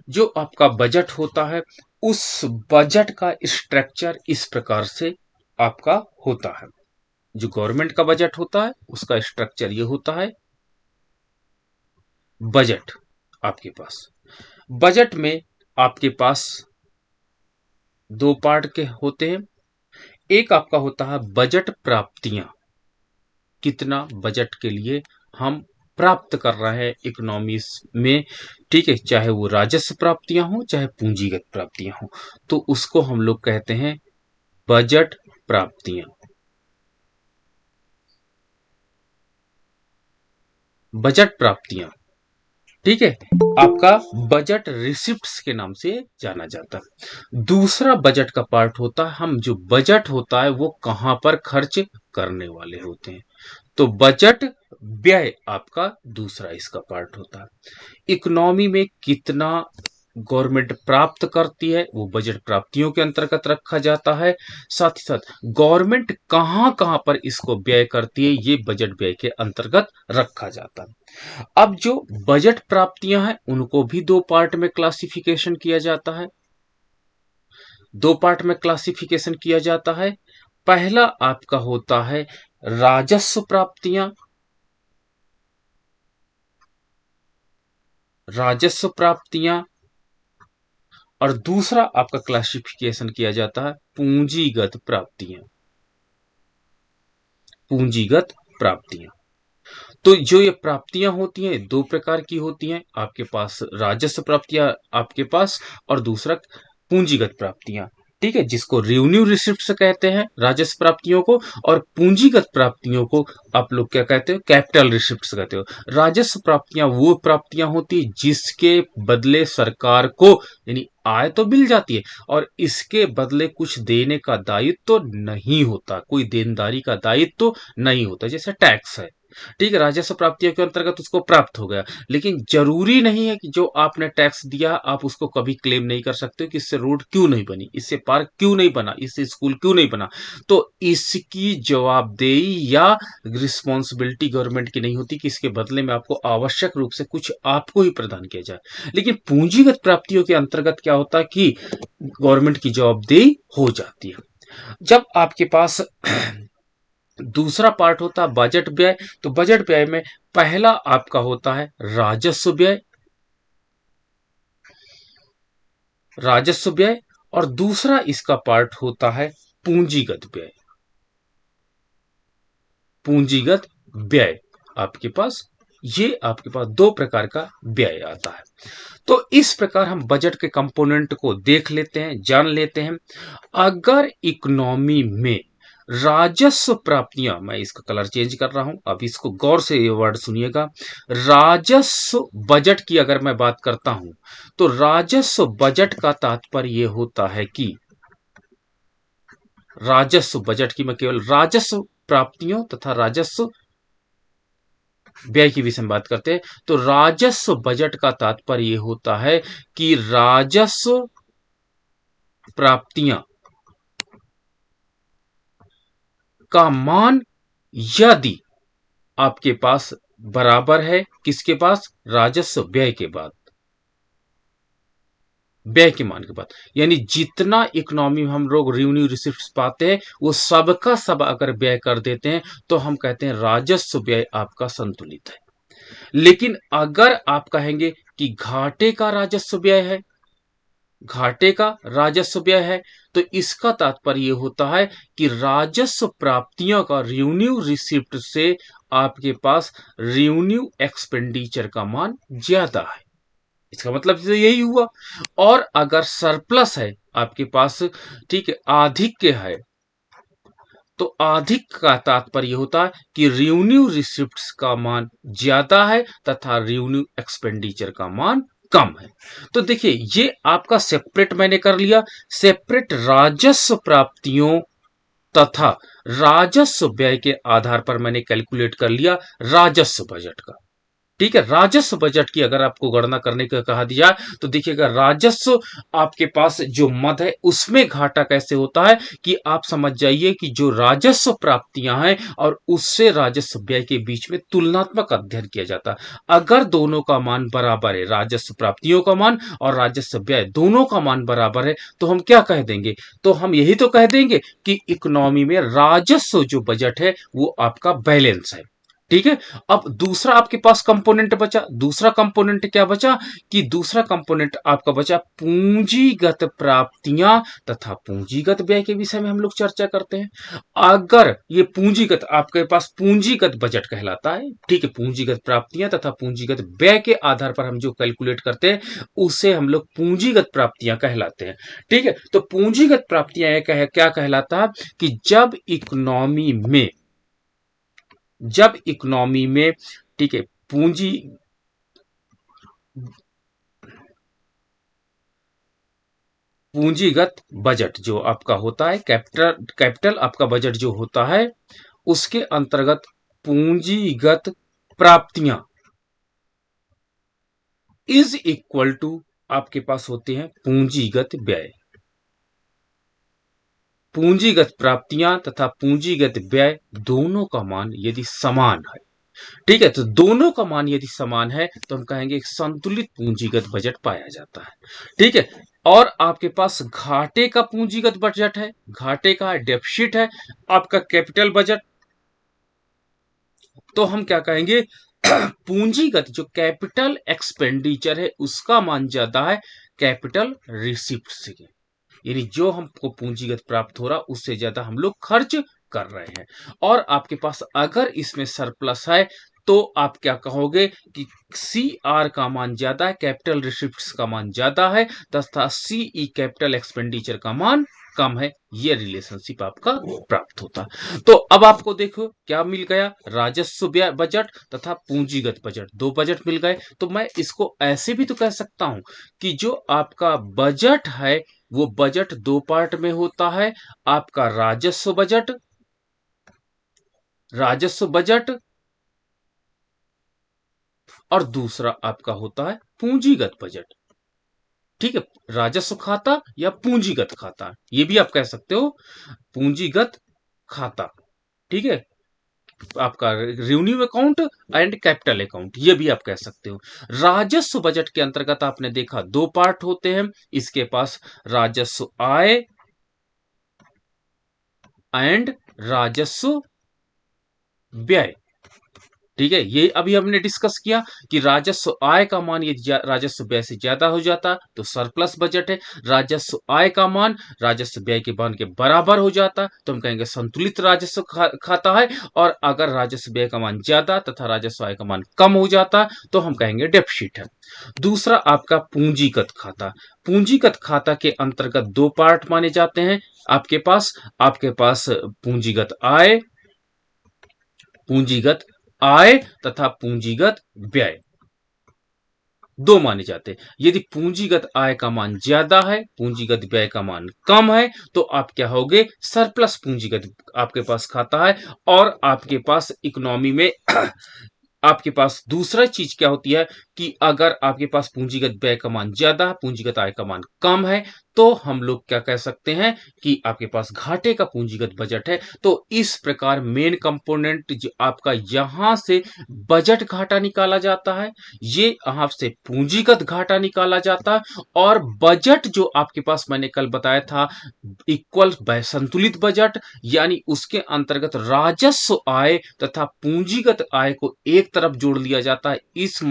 जो आपका बजट होता है उस बजट का स्ट्रक्चर इस प्रकार से आपका होता है। जो गवर्नमेंट का बजट होता है उसका स्ट्रक्चर ये होता है। बजट आपके पास, बजट में आपके पास दो पार्ट के होते हैं। एक आपका होता है बजट प्राप्तियां, कितना बजट के लिए हम प्राप्त कर रहे हैं इकोनॉमीज में, ठीक है, चाहे वो राजस्व प्राप्तियां हो चाहे पूंजीगत प्राप्तियां हो, तो उसको हम लोग कहते हैं बजट प्राप्तियां। बजट प्राप्तियां, ठीक है, आपका बजट रिसिप्ट्स के नाम से जाना जाता है। दूसरा बजट का पार्ट होता है, हम जो बजट होता है वो कहां पर खर्च करने वाले होते हैं, तो बजट व्यय आपका दूसरा इसका पार्ट होता है। इकोनॉमी में कितना गवर्नमेंट प्राप्त करती है वो बजट प्राप्तियों के अंतर्गत रखा जाता है। साथ ही साथ गवर्नमेंट कहां कहां पर इसको व्यय करती है ये बजट व्यय के अंतर्गत रखा जाता है। अब जो बजट प्राप्तियां हैं उनको भी दो पार्ट में क्लासिफिकेशन किया जाता है। दो पार्ट में क्लासिफिकेशन किया जाता है। पहला आपका होता है राजस्व प्राप्तियां, राजस्व प्राप्तियां, और दूसरा आपका क्लासिफिकेशन किया जाता है पूंजीगत प्राप्तियां। पूंजीगत प्राप्तियां, तो जो ये प्राप्तियां होती हैं दो प्रकार की होती हैं, आपके पास राजस्व प्राप्तियां आपके पास, और दूसरा पूंजीगत प्राप्तियां, ठीक है, जिसको रेवेन्यू रिसिप्ट्स कहते हैं राजस्व प्राप्तियों को, और पूंजीगत प्राप्तियों को आप लोग क्या कहते हो, कैपिटल रिसिप्ट्स कहते हो। राजस्व प्राप्तियां वो प्राप्तियां होती है जिसके बदले सरकार को यानी आय तो मिल जाती है और इसके बदले कुछ देने का दायित्व तो नहीं होता, कोई देनदारी का दायित्व तो नहीं होता, जैसे टैक्स है, ठीक है, राजस्व प्राप्तियों के अंतर्गत उसको प्राप्त हो गया, लेकिन जरूरी नहीं है कि जो आपने टैक्स दिया आप उसको कभी क्लेम नहीं कर सकते हो कि इससे रोड क्यों नहीं बनी, इससे पार्क क्यों नहीं बना, इससे स्कूल क्यों नहीं बना। तो इसकी जवाबदेही या रिस्पॉन्सिबिलिटी गवर्नमेंट की नहीं होती कि इसके बदले में आपको आवश्यक रूप से कुछ आपको ही प्रदान किया जाए। लेकिन पूंजीगत प्राप्तियों के अंतर्गत क्या होता है कि गवर्नमेंट की जवाबदेही हो जाती है। जब आपके पास दूसरा पार्ट होता है बजट व्यय, तो बजट व्यय में पहला आपका होता है राजस्व व्यय, राजस्व व्यय, और दूसरा इसका पार्ट होता है पूंजीगत व्यय। पूंजीगत व्यय आपके पास, ये आपके पास दो प्रकार का व्यय आता है। तो इस प्रकार हम बजट के कंपोनेंट को देख लेते हैं, जान लेते हैं। अगर इकोनॉमी में राजस्व प्राप्तियां, मैं इसका कलर चेंज कर रहा हूं, अब इसको गौर से ये वर्ड सुनिएगा, राजस्व बजट की अगर मैं बात करता हूं तो राजस्व बजट का तात्पर्य यह होता है कि राजस्व बजट की मैं केवल राजस्व प्राप्तियों तथा राजस्व व्यय की विषय में बात करते हैं, तो राजस्व बजट का तात्पर्य यह होता है कि राजस्व प्राप्तियां का मान यदि आपके पास बराबर है किसके पास, राजस्व व्यय के बाद, व्यय के मान के बाद, यानी जितना इकोनॉमी में हम लोग रेवेन्यू रिसिप्ट्स पाते हैं वो सबका सब अगर व्यय कर देते हैं तो हम कहते हैं राजस्व व्यय आपका संतुलित है। लेकिन अगर आप कहेंगे कि घाटे का राजस्व व्यय है, घाटे का राजस्व व्यय है, तो इसका तात्पर्य यह होता है कि राजस्व प्राप्तियों का रेवेन्यू रिसिप्ट से आपके पास रेवेन्यू एक्सपेंडिचर का मान ज्यादा है, इसका मतलब तो यही हुआ। और अगर सरप्लस है आपके पास, ठीक है, अधिक के है, तो अधिक का तात्पर्य होता है कि रेवेन्यू रिसिप्ट्स का मान ज्यादा है तथा रेवेन्यू एक्सपेंडिचर का मान कम है। तो देखिए ये आपका सेपरेट मैंने कर लिया, सेपरेट राजस्व प्राप्तियों तथा राजस्व व्यय के आधार पर मैंने कैलकुलेट कर लिया राजस्व बजट का। ठीक है। राजस्व बजट की अगर आपको गणना करने का कहा दिया तो देखिएगा, राजस्व आपके पास जो मद है उसमें घाटा कैसे होता है कि आप समझ जाइए कि जो राजस्व प्राप्तियां हैं और उससे राजस्व व्यय के बीच में तुलनात्मक अध्ययन किया जाता है। अगर दोनों का मान बराबर है, राजस्व प्राप्तियों का मान और राजस्व व्यय दोनों का मान बराबर है, तो हम क्या कह देंगे? तो हम यही तो कह देंगे कि इकोनॉमी में राजस्व जो बजट है वो आपका बैलेंस है। ठीक है। अब दूसरा आपके पास कंपोनेंट बचा। दूसरा कंपोनेंट क्या बचा कि दूसरा कंपोनेंट आपका बचा पूंजीगत प्राप्तियां तथा पूंजीगत व्यय के विषय में हम लोग चर्चा करते हैं। अगर ये पूंजीगत आपके पास पूंजीगत बजट कहलाता है, ठीक है, पूंजीगत प्राप्तियां तथा पूंजीगत व्यय के आधार पर हम जो कैलकुलेट करते हैं उसे हम लोग पूंजीगत प्राप्तियां कहलाते हैं। ठीक है। तो पूंजीगत प्राप्तियां क्या कहलाता है कि जब इकोनॉमी में, ठीक है, पूंजीगत बजट जो आपका होता है, कैपिटल आपका बजट जो होता है, उसके अंतर्गत पूंजीगत प्राप्तियां इज इक्वल टू आपके पास होते हैं पूंजीगत व्यय। पूंजीगत प्राप्तियां तथा पूंजीगत व्यय दोनों का मान यदि समान है, ठीक है, तो दोनों का मान यदि समान है तो हम कहेंगे एक संतुलित पूंजीगत बजट पाया जाता है। ठीक है। और आपके पास घाटे का पूंजीगत बजट है, घाटे का डेफिसिट है आपका कैपिटल बजट, तो हम क्या कहेंगे? पूंजीगत जो कैपिटल एक्सपेंडिचर है उसका मान ज्यादा है कैपिटल रिसिप्ट से, यानी जो हमको पूंजीगत प्राप्त हो रहा उससे ज्यादा हम लोग खर्च कर रहे हैं। और आपके पास अगर इसमें सरप्लस है तो आप क्या कहोगे कि सी आर का मान ज्यादा है, कैपिटल रिसिप्ट्स का मान ज्यादा है, तथा सीई कैपिटल एक्सपेंडिचर का मान कम है। ये रिलेशनशिप आपका प्राप्त होता है। तो अब आपको देखो क्या मिल गया, राजस्व बजट तथा पूंजीगत बजट, दो बजट मिल गए। तो मैं इसको ऐसे भी तो कह सकता हूं कि जो आपका बजट है वो बजट दो पार्ट में होता है, आपका राजस्व बजट और दूसरा आपका होता है पूंजीगत बजट। ठीक है। राजस्व खाता या पूंजीगत खाता, ये भी आप कह सकते हो पूंजीगत खाता। ठीक है। आपका revenue account and capital account, ये भी आप कह सकते हो। राजस्व बजट के अंतर्गत आपने देखा दो पार्ट होते हैं, इसके पास राजस्व आय एंड राजस्व व्यय। ठीक है। ये अभी हमने डिस्कस किया कि राजस्व आय का मान यदि राजस्व व्यय से ज्यादा हो जाता तो सरप्लस बजट है, राजस्व आय का मान राजस्व व्यय के मान के बराबर हो जाता तो हम कहेंगे संतुलित राजस्व खाता है, और अगर राजस्व व्यय का मान ज्यादा तथा राजस्व आय का मान कम हो जाता तो हम कहेंगे डेफिसिट है। दूसरा आपका पूंजीगत खाता। पूंजीगत खाता के अंतर्गत दो पार्ट माने जाते हैं आपके पास पूंजीगत आय तथा पूंजीगत व्यय दो माने जाते हैं। यदि पूंजीगत आय का मान ज्यादा है, पूंजीगत व्यय का मान कम है, तो आप क्या होगे? सरप्लस पूंजीगत आपके पास खाता है। और आपके पास इकोनॉमी में आपके पास दूसरा चीज क्या होती है कि अगर आपके पास पूंजीगत व्यय का मान ज्यादा, पूंजीगत आय का मान कम है, तो हम लोग क्या कह सकते हैं कि आपके पास घाटे का पूंजीगत बजट है। तो इस प्रकार मेन कंपोनेंट जो आपका यहां से बजट घाटा निकाला जाता है, ये यहां से पूंजीगत घाटा निकाला जाता है, और बजट जो आपके पास मैंने कल बताया था इक्वल संतुलित बजट, यानी उसके अंतर्गत राजस्व आय तथा पूंजीगत आय को एक तरफ जोड़ लिया जाता है, इस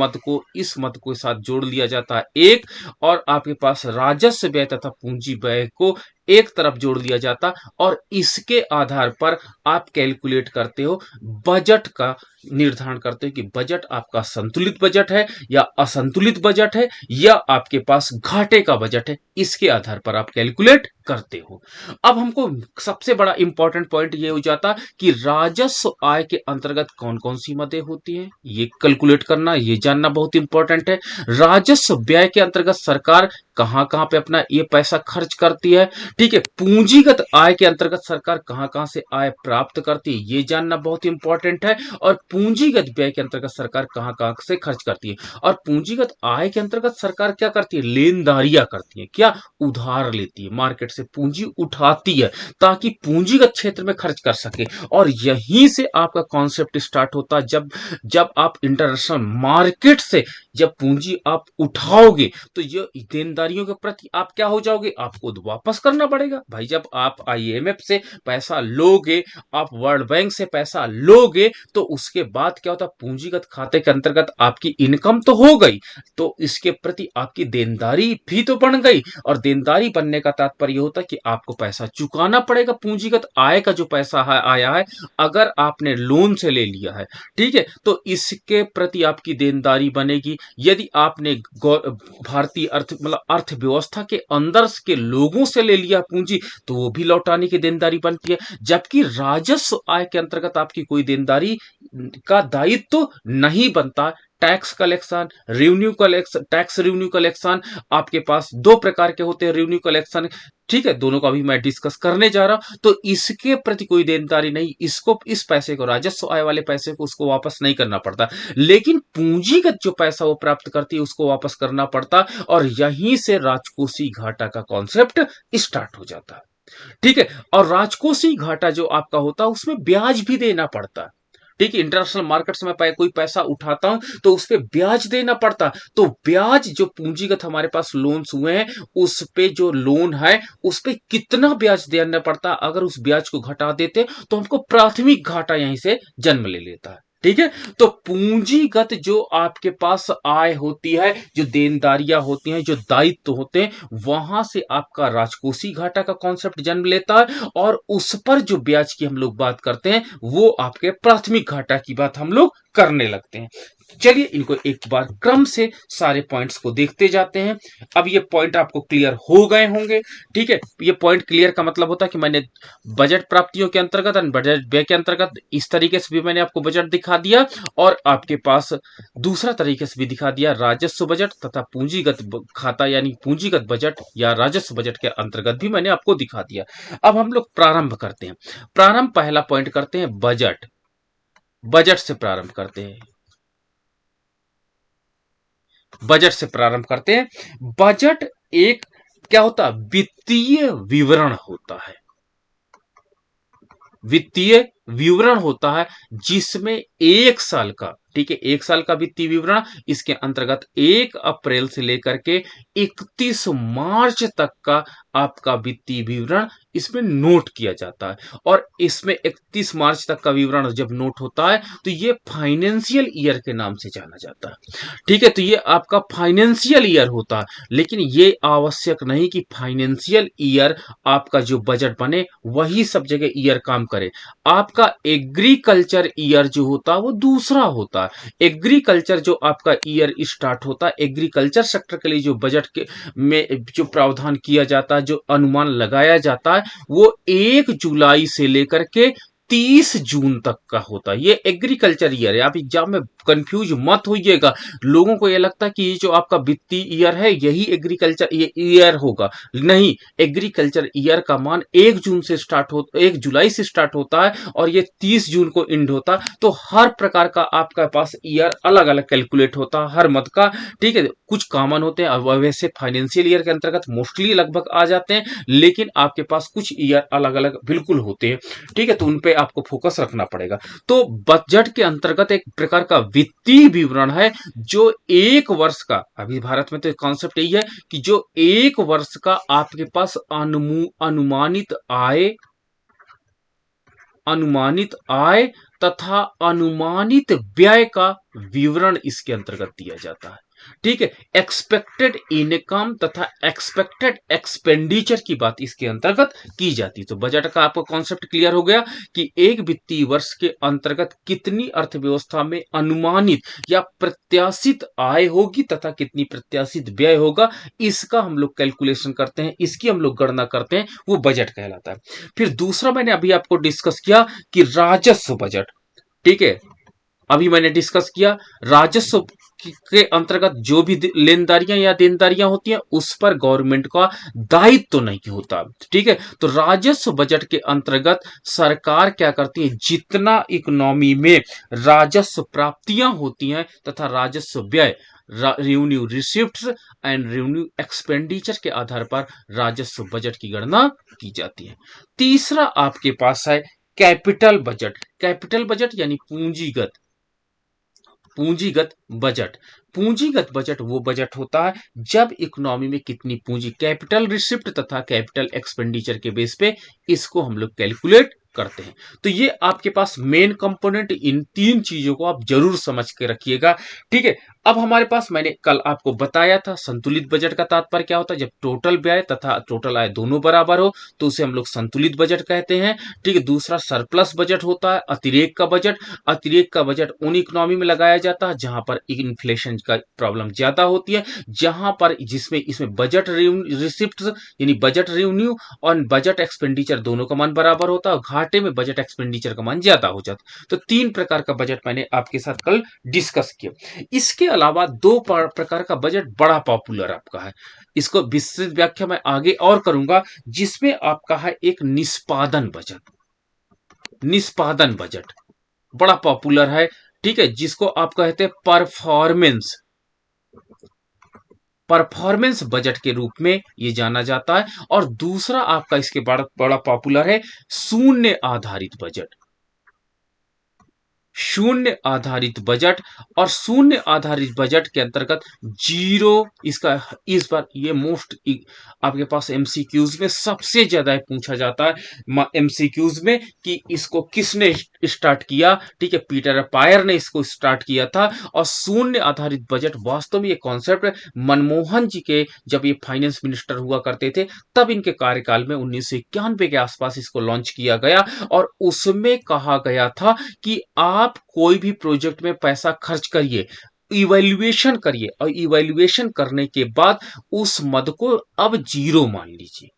मद को साथ जोड़ लिया जाता है एक, और आपके पास राजस्व व्यय तथा पूंजी व्यय को एक तरफ जोड़ लिया जाता, और इसके आधार पर आप कैलकुलेट करते हो, बजट का निर्धारण करते हो कि बजट आपका संतुलित बजट है या असंतुलित बजट है या आपके पास घाटे का बजट है, इसके आधार पर आप कैलकुलेट करते हो। अब हमको सबसे बड़ा इंपॉर्टेंट पॉइंट ये हो जाता कि राजस्व आय के अंतर्गत कौन कौन सी मदें होती हैं, ये कैलकुलेट करना, ये जानना बहुत इंपॉर्टेंट है। राजस्व व्यय के अंतर्गत सरकार कहां कहां पे अपना ये पैसा खर्च करती है, ठीक है। पूंजीगत आय के अंतर्गत सरकार कहां कहां से आय प्राप्त करती है, ये जानना बहुत इंपॉर्टेंट है। और पूंजीगत व्यय के अंतर्गत सरकार कहां कहां से खर्च करती है। और पूंजीगत आय के अंतर्गत सरकार क्या करती है, लेनदारियां करती है, क्या, उधार लेती है, मार्केट से पूंजी उठाती है ताकि पूंजीगत क्षेत्र में खर्च कर सके। और यहीं से आपका कॉन्सेप्ट स्टार्ट होता है, जब जब आप इंटरनेशनल मार्केट से जब पूंजी आप उठाओगे तो ये देनदारियों के प्रति आप क्या हो जाओगे, आपको वापस करना पड़ेगा भाई। जब आप आईएमएफ से पैसा लोगे, आप वर्ल्ड बैंक से पैसा लोगे, तो उसके बाद क्या होता है, पूंजीगत खाते के अंतर्गत आपकी इनकम तो हो गई, तो इसके प्रति आपकी देनदारी भी तो बन गई। और देनदारी बनने का तात्पर्य होता है कि आपको पैसा चुकाना पड़ेगा। पूंजीगत आय का जो पैसा आया है, अगर आपने लोन से ले लिया है, ठीक है, तो इसके प्रति आपकी देनदारी बनेगी। यदि आपने भारतीय मतलब अर्थव्यवस्था के अंदर के लोगों से ले लिया पूंजी, तो वो भी लौटाने की देनदारी बनती है। जबकि राजस्व आय के अंतर्गत आपकी कोई देनदारी का दायित्व तो नहीं बनता। Tax collection, revenue collection, tax revenue collection, आपके पास दो प्रकार के होते हैं रेवेन्यू कलेक्शन, ठीक है, दोनों का भी मैं डिस्कस करने जा रहा हूं। तो इसके प्रति कोई देनदारी नहीं, इसको, इस पैसे को, राजस्व आय वाले पैसे को उसको वापस नहीं करना पड़ता। लेकिन पूंजीगत जो पैसा वो प्राप्त करती है उसको वापस करना पड़ता। और यहीं से राजकोषीय घाटा का कॉन्सेप्ट स्टार्ट हो जाता है, ठीक है। और राजकोषीय घाटा जो आपका होता है उसमें ब्याज भी देना पड़ता है, ठीक है। इंटरनेशनल मार्केट से मैं कोई पैसा उठाता हूं तो उस पर ब्याज देना पड़ता। तो ब्याज जो पूंजीगत हमारे पास लोन्स हुए हैं उस पे जो लोन है उस पे कितना ब्याज देना पड़ता, अगर उस ब्याज को घटा देते तो हमको प्राथमिक घाटा यहीं से जन्म ले लेता है, ठीक है। तो पूंजीगत जो आपके पास आय होती है, जो देनदारियां होती हैं, जो दायित्व होते हैं, वहां से आपका राजकोषीय घाटा का कॉन्सेप्ट जन्म लेता है। और उस पर जो ब्याज की हम लोग बात करते हैं वो आपके प्राथमिक घाटा की बात हम लोग करने लगते हैं। चलिए इनको एक बार क्रम से सारे पॉइंट्स को देखते जाते हैं। अब ये पॉइंट आपको क्लियर हो गए होंगे, ठीक है। ये पॉइंट क्लियर का मतलब होता है कि मैंने बजट प्राप्तियों के अंतर्गत और बजट व्यय के अंतर्गत इस तरीके से भी मैंने आपको बजट दिखा दिया, और आपके पास दूसरा तरीके से भी दिखा दिया, राजस्व बजट तथा पूंजीगत खाता यानी पूंजीगत बजट या राजस्व बजट के अंतर्गत भी मैंने आपको दिखा दिया। अब हम लोग प्रारंभ करते हैं। प्रारंभ पहला पॉइंट करते हैं बजट। बजट से प्रारंभ करते हैं, बजट से प्रारंभ करते हैं। बजट एक क्या होता है, वित्तीय विवरण होता है। वित्तीय विवरण होता है जिसमें एक साल का, ठीक है, एक साल का वित्तीय विवरण, इसके अंतर्गत 1 अप्रैल से लेकर के 31 मार्च तक का आपका वित्तीय विवरण इसमें नोट किया जाता है। और इसमें 31 मार्च तक का विवरण जब नोट होता है तो ये फाइनेंशियल ईयर के नाम से जाना जाता है, ठीक है। तो ये आपका फाइनेंशियल ईयर होता है, लेकिन ये आवश्यक नहीं कि फाइनेंशियल ईयर आपका जो बजट बने वही सब जगह ईयर काम करे। आपका एग्रीकल्चर ईयर जो होता है वो दूसरा होता है। एग्रीकल्चर जो आपका ईयर स्टार्ट होता है, एग्रीकल्चर सेक्टर के लिए जो बजट के में जो प्रावधान किया जाता है, जो अनुमान लगाया जाता है, वो 1 जुलाई से लेकर के 30 जून तक का होता है। ये एग्रीकल्चर ईयर है। आप एग्जाम में कंफ्यूज मत होइएगा। लोगों को ये लगता है कि ये जो आपका वित्तीय ईयर है यही एग्रीकल्चर ईयर होगा। नहीं, एग्रीकल्चर ईयर का मान 1 जून से स्टार्ट हो, 1 जुलाई से स्टार्ट होता है और ये 30 जून को एंड होता है। तो हर प्रकार का आपका पास ईयर अलग अलग कैलकुलेट होता है हर मत का, ठीक है। कुछ कॉमन होते हैं, वैसे फाइनेंशियल ईयर के अंतर्गत मोस्टली लगभग आ जाते हैं, लेकिन आपके पास कुछ ईयर अलग अलग बिल्कुल होते हैं, ठीक है। तो उन पे आपको फोकस रखना पड़ेगा। तो बजट के अंतर्गत एक प्रकार का वित्तीय विवरण है जो 1 वर्ष का, अभी भारत में तो कॉन्सेप्ट यही है कि जो 1 वर्ष का आपके पास अनुमानित आय तथा अनुमानित व्यय का विवरण इसके अंतर्गत दिया जाता है, ठीक है। एक्सपेक्टेड इनकम तथा एक्सपेक्टेड एक्सपेंडिचर की बात इसके अंतर्गत की जाती है। तो बजट का आपको कॉन्सेप्ट क्लियर हो गया कि एक वित्तीय वर्ष के अंतर्गत कितनी अर्थव्यवस्था में अनुमानित या प्रत्याशित आय होगी तथा कितनी प्रत्याशित व्यय होगा, इसका हम लोग कैलकुलेशन करते हैं, इसकी हम लोग गणना करते हैं, वो बजट कहलाता है। फिर दूसरा मैंने अभी आपको डिस्कस किया कि राजस्व बजट, ठीक है। अभी मैंने डिस्कस किया राजस्व के अंतर्गत जो भी लेनदारियां या देनदारियां होती हैं उस पर गवर्नमेंट का दायित्व तो नहीं होता। ठीक है, तो राजस्व बजट के अंतर्गत सरकार क्या करती है, जितना इकोनॉमी में राजस्व प्राप्तियां होती हैं तथा राजस्व व्यय, revenue receipts and revenue expenditure के आधार पर राजस्व बजट की गणना की जाती है। तीसरा आपके पास है कैपिटल बजट। कैपिटल बजट यानी पूंजीगत पूंजीगत बजट। पूंजीगत बजट वो बजट होता है जब इकोनॉमी में कितनी पूंजी, कैपिटल रिसिप्ट तथा कैपिटल एक्सपेंडिचर के बेस पे इसको हम लोग कैलकुलेट करते हैं। तो ये आपके पास मेन कंपोनेंट, इन तीन चीजों को आप जरूर समझ के रखिएगा। ठीक है, अब हमारे पास मैंने कल आपको बताया था संतुलित बजट का तात्पर्य क्या होता है, जब टोटल व्यय तथा टोटल आय दोनों बराबर हो तो उसे हम लोग संतुलित बजट कहते हैं। ठीक है, दूसरा सरप्लस बजट होता है, अतिरेक का बजट। अतिरेक का बजट उन इकोनॉमी में लगाया जाता है जहां पर इन्फ्लेशन का प्रॉब्लम ज्यादा होती है, जहां पर जिसमें इसमें बजट रिसिप्ट यानी बजट रेवेन्यू और बजट एक्सपेंडिचर दोनों का मान बराबर होता है, घाटे में बजट एक्सपेंडिचर का मान ज्यादा हो जाता है। तो तीन प्रकार का बजट मैंने आपके साथ कल डिस्कस किया। इसके अलावा दो प्रकार का बजट बड़ा पॉपुलर आपका है, इसको विस्तृत व्याख्या मैं आगे और करूंगा, जिसमें आपका है एक निष्पादन बजट। निष्पादन बजट बड़ा पॉपुलर है। ठीक है, जिसको आप कहते हैं परफॉर्मेंस परफॉर्मेंस बजट के रूप में ये जाना जाता है। और दूसरा आपका इसके बड़ा बड़ा पॉपुलर है शून्य आधारित बजट। शून्य आधारित बजट, और शून्य आधारित बजट के अंतर्गत जीरो, इसका इस बार ये मोस्ट आपके पास एमसीक्यूज में सबसे ज्यादा पूछा जाता है एमसीक्यूज में कि इसको किसने स्टार्ट किया। ठीक है, पीटर पायर ने इसको स्टार्ट किया था। और शून्य आधारित बजट वास्तव में ये कॉन्सेप्ट मनमोहन जी के जब ये फाइनेंस मिनिस्टर हुआ करते थे तब इनके कार्यकाल में 1991 के आसपास इसको लॉन्च किया गया। और उसमें कहा गया था कि आप कोई भी प्रोजेक्ट में पैसा खर्च करिए, इवैल्यूएशन करिए, और इवैल्यूएशन करने के बाद उस मद को अब जीरो मान लीजिए।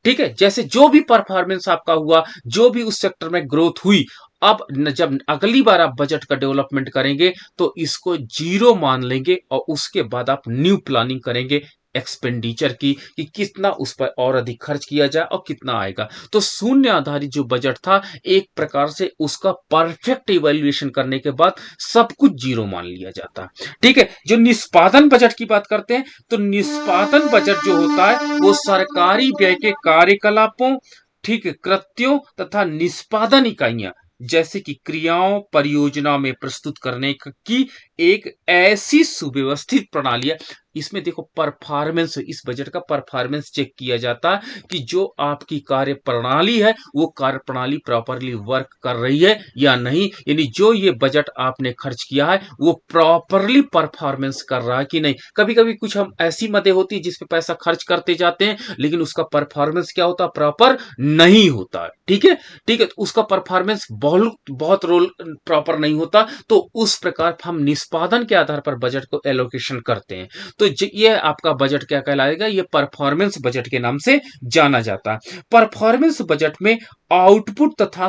ठीक है, जैसे जो भी परफॉर्मेंस आपका हुआ, जो भी उस सेक्टर में ग्रोथ हुई, अब जब अगली बार आप बजट का डेवलपमेंट करेंगे तो इसको जीरो मान लेंगे और उसके बाद आप न्यू प्लानिंग करेंगे एक्सपेंडिचर की कि कितना उस पर और अधिक खर्च किया जाए और कितना आएगा। तो शून्य आधारित जो बजट था एक प्रकार से उसका परफेक्ट इवैल्यूएशन करने के बाद सब कुछ जीरो मान लिया जाता है। ठीक है, जो निष्पादन बजट की बात करते हैं तो निष्पादन बजट जो होता है वो सरकारी व्यय के कार्यकलापों, ठीक है, कृत्यों तथा निष्पादन इकाइयां जैसे कि क्रियाओं परियोजना में प्रस्तुत करने की एक ऐसी सुव्यवस्थित प्रणाली है। इसमें देखो परफॉर्मेंस, इस बजट का परफॉर्मेंस चेक किया जाता है कि जो आपकी कार्य प्रणाली है वो कार्य प्रणाली प्रॉपरली वर्क कर रही है या नहीं, यानी जो ये बजट आपने खर्च किया है वो प्रॉपरली परफॉर्मेंस कर रहा है कि नहीं। कभी कभी कुछ हम ऐसी मदें होती है जिसपे पैसा खर्च करते जाते हैं लेकिन उसका परफॉर्मेंस क्या होता है, प्रॉपर नहीं होता है। ठीक है, ठीक है, तो उसका परफॉर्मेंस बहुत बहुत रोल प्रॉपर नहीं होता, तो उस प्रकार हम निष्पादन के आधार पर बजट को एलोकेशन करते हैं। तो ये आपका बजट क्या कहलाएगा, ये परफॉर्मेंस बजट के नाम से जाना जाता है। परफॉर्मेंस बजट में आउटपुट तथा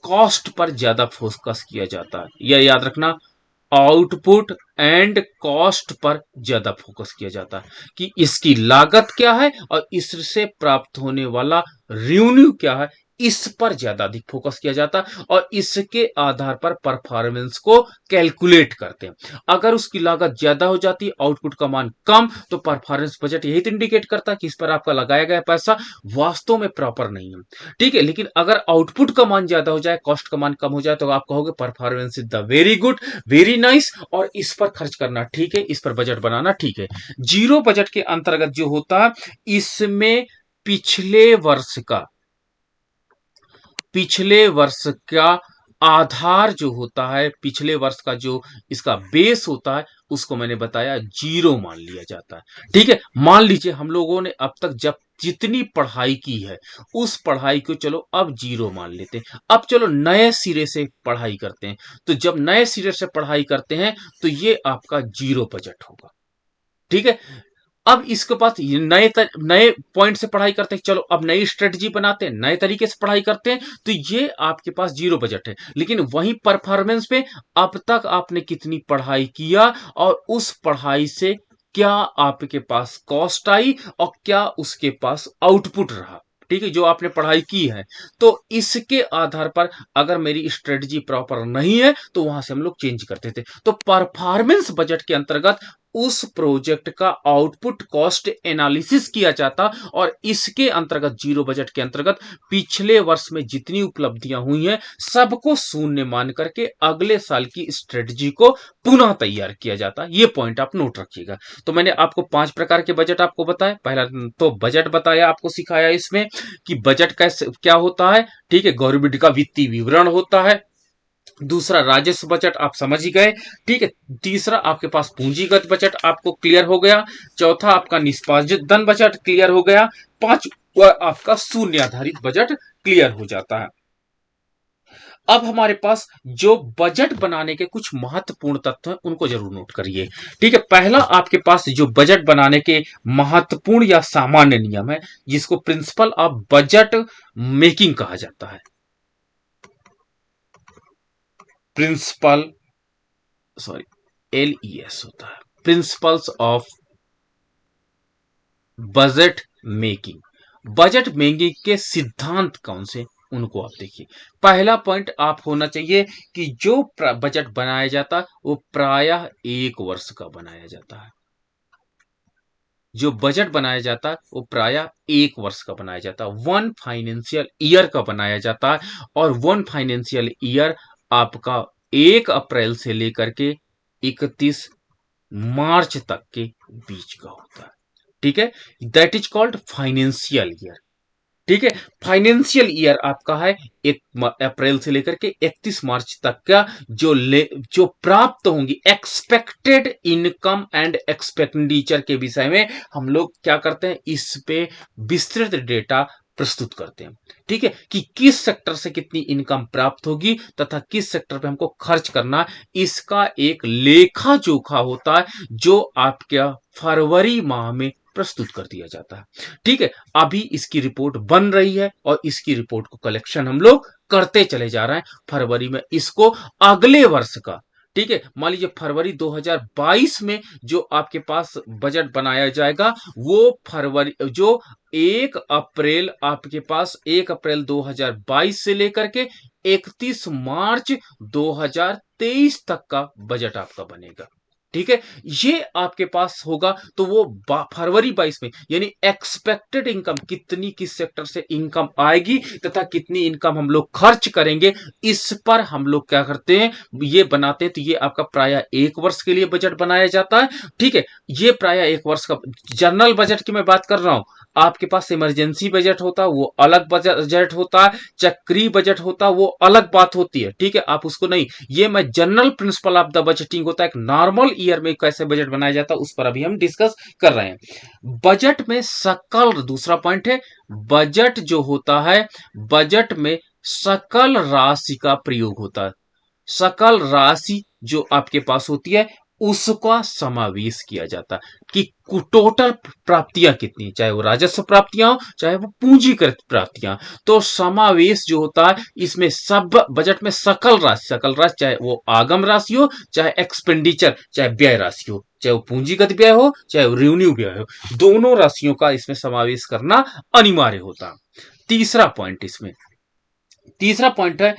कॉस्ट पर ज्यादा फोकस किया जाता है, यह याद रखना, आउटपुट एंड कॉस्ट पर ज्यादा फोकस किया जाता है कि इसकी लागत क्या है और इससे प्राप्त होने वाला रेवेन्यू क्या है, इस पर ज्यादा अधिक फोकस किया जाता है और इसके आधार पर परफॉर्मेंस को कैलकुलेट करते हैं। अगर उसकी लागत ज्यादा हो जाती है, आउटपुट का मान कम, तो परफॉर्मेंस बजट यही तो इंडिकेट करता है कि इस पर आपका लगाया गया पैसा वास्तव में प्रॉपर नहीं है। ठीक है, लेकिन अगर आउटपुट का मान ज्यादा हो जाए, कॉस्ट का मान कम हो जाए, तो आप कहोगे performance is the very good, very nice, और इस पर खर्च करना ठीक है, इस पर बजट बनाना ठीक है। जीरो बजट के अंतर्गत जो होता है इसमें पिछले वर्ष का आधार जो होता है, पिछले वर्ष का जो इसका बेस होता है उसको मैंने बताया जीरो मान लिया जाता है। ठीक है, मान लीजिए हम लोगों ने अब तक जब जितनी पढ़ाई की है उस पढ़ाई को चलो अब जीरो मान लेते हैं, अब चलो नए सिरे से पढ़ाई करते हैं। तो जब नए सिरे से पढ़ाई करते हैं तो ये आपका जीरो बजट होगा। ठीक है, अब इसके पास नए पॉइंट से पढ़ाई करते हैं, चलो अब नई स्ट्रेटजी बनाते हैं, नए तरीके से पढ़ाई करते हैं, तो ये आपके पास जीरो बजट है। लेकिन वही परफॉर्मेंस पे अब तक आपने कितनी पढ़ाई किया और उस पढ़ाई से क्या आपके पास कॉस्ट आई और क्या उसके पास आउटपुट रहा, ठीक है, जो आपने पढ़ाई की है। तो इसके आधार पर अगर मेरी स्ट्रेटजी प्रॉपर नहीं है तो वहां से हम लोग चेंज करते थे। तो परफॉर्मेंस बजट के अंतर्गत उस प्रोजेक्ट का आउटपुट कॉस्ट एनालिसिस किया जाता और इसके अंतर्गत जीरो बजट के अंतर्गत पिछले वर्ष में जितनी उपलब्धियां हुई हैं सबको शून्य मान करके अगले साल की स्ट्रेटजी को पुनः तैयार किया जाता। ये पॉइंट आप नोट रखिएगा। तो मैंने आपको 5 प्रकार के बजट आपको बताया। पहला तो बजट बताया, आपको सिखाया इसमें कि बजट कैसे क्या होता है, ठीक है, गवर्नमेंट का वित्तीय विवरण होता है। दूसरा राजस्व बजट आप समझ ही गए, ठीक है। तीसरा आपके पास पूंजीगत बजट आपको क्लियर हो गया। चौथा आपका निष्पादित बजट क्लियर हो गया। पांचवा आपका शून्य आधारित बजट क्लियर हो जाता है। अब हमारे पास जो बजट बनाने के कुछ महत्वपूर्ण तत्व हैं उनको जरूर नोट करिए, ठीक है। पहला आपके पास जो बजट बनाने के महत्वपूर्ण या सामान्य नियम है जिसको प्रिंसिपल ऑफ बजट मेकिंग कहा जाता है। प्रिंसिपल LES होता है, principles of budget making. Budget making के सिद्धांत कौन से, उनको आप देखिए। पहला पॉइंट आप होना चाहिए कि जो बजट बनाया जाता है वो प्रायः 1 वर्ष का बनाया जाता है। जो बजट बनाया जाता है वो प्रायः 1 वर्ष का बनाया जाता है, 1 फाइनेंशियल ईयर का बनाया जाता है। और 1 फाइनेंशियल ईयर आपका 1 अप्रैल से लेकर के 31 मार्च तक के बीच का होता है, ठीक है। That is called financial year, ठीक है। फाइनेंशियल ईयर आपका है 1 अप्रैल से लेकर के 31 मार्च तक का जो प्राप्त होंगी एक्सपेक्टेड इनकम एंड एक्सपेंडिचर के विषय में हम लोग क्या करते हैं, इस पे विस्तृत डेटा प्रस्तुत करते हैं, ठीक है, कि किस सेक्टर से कितनी इनकम प्राप्त होगी तथा किस सेक्टर पे हमको खर्च करना, इसका एक लेखा जोखा होता है जो आपके फरवरी माह में प्रस्तुत कर दिया जाता है, ठीक है। अभी इसकी रिपोर्ट बन रही है और इसकी रिपोर्ट को कलेक्शन हम लोग करते चले जा रहे हैं फरवरी में इसको अगले वर्ष का, ठीक है। मान लीजिए फरवरी 2022 में जो आपके पास बजट बनाया जाएगा वो फरवरी जो 1 अप्रैल आपके पास 1 अप्रैल 2022 से लेकर के 31 मार्च 2023 तक का बजट आपका बनेगा, ठीक है। ये आपके पास होगा तो वो फरवरी 22 में यानी एक्सपेक्टेड इनकम कितनी किस सेक्टर से इनकम आएगी तथा कितनी इनकम हम लोग खर्च करेंगे इस पर हम लोग क्या करते हैं, ये बनाते हैं। तो ये आपका प्रायः 1 वर्ष के लिए बजट बनाया जाता है, ठीक है। ये प्रायः 1 वर्ष का जनरल बजट की मैं बात कर रहा हूं। आपके पास इमरजेंसी बजट होता है वो अलग बजट होता है, चक्रीय बजट होता है वो अलग बात होती है, ठीक है। आप उसको नहीं, ये मैं general principle of the budgeting होता है, एक नॉर्मल ईयर में कैसे बजट बनाया जाता है उस पर अभी हम डिस्कस कर रहे हैं। बजट में सकल, दूसरा पॉइंट है, बजट जो होता है बजट में सकल राशि का प्रयोग होता है। सकल राशि जो आपके पास होती है उसका समावेश किया जाता है कि टोटल प्राप्तियां कितनी, चाहे वो राजस्व प्राप्तियां हो चाहे वो पूंजीगत प्राप्तियां। तो समावेश जो होता है इसमें सब बजट में सकल राशि चाहे वो आगम राशि हो चाहे एक्सपेंडिचर चाहे व्यय राशि हो, चाहे वो पूंजीगत व्यय हो चाहे वो रेवेन्यू व्यय हो, दोनों राशियों का इसमें समावेश करना अनिवार्य होता है। तीसरा पॉइंट है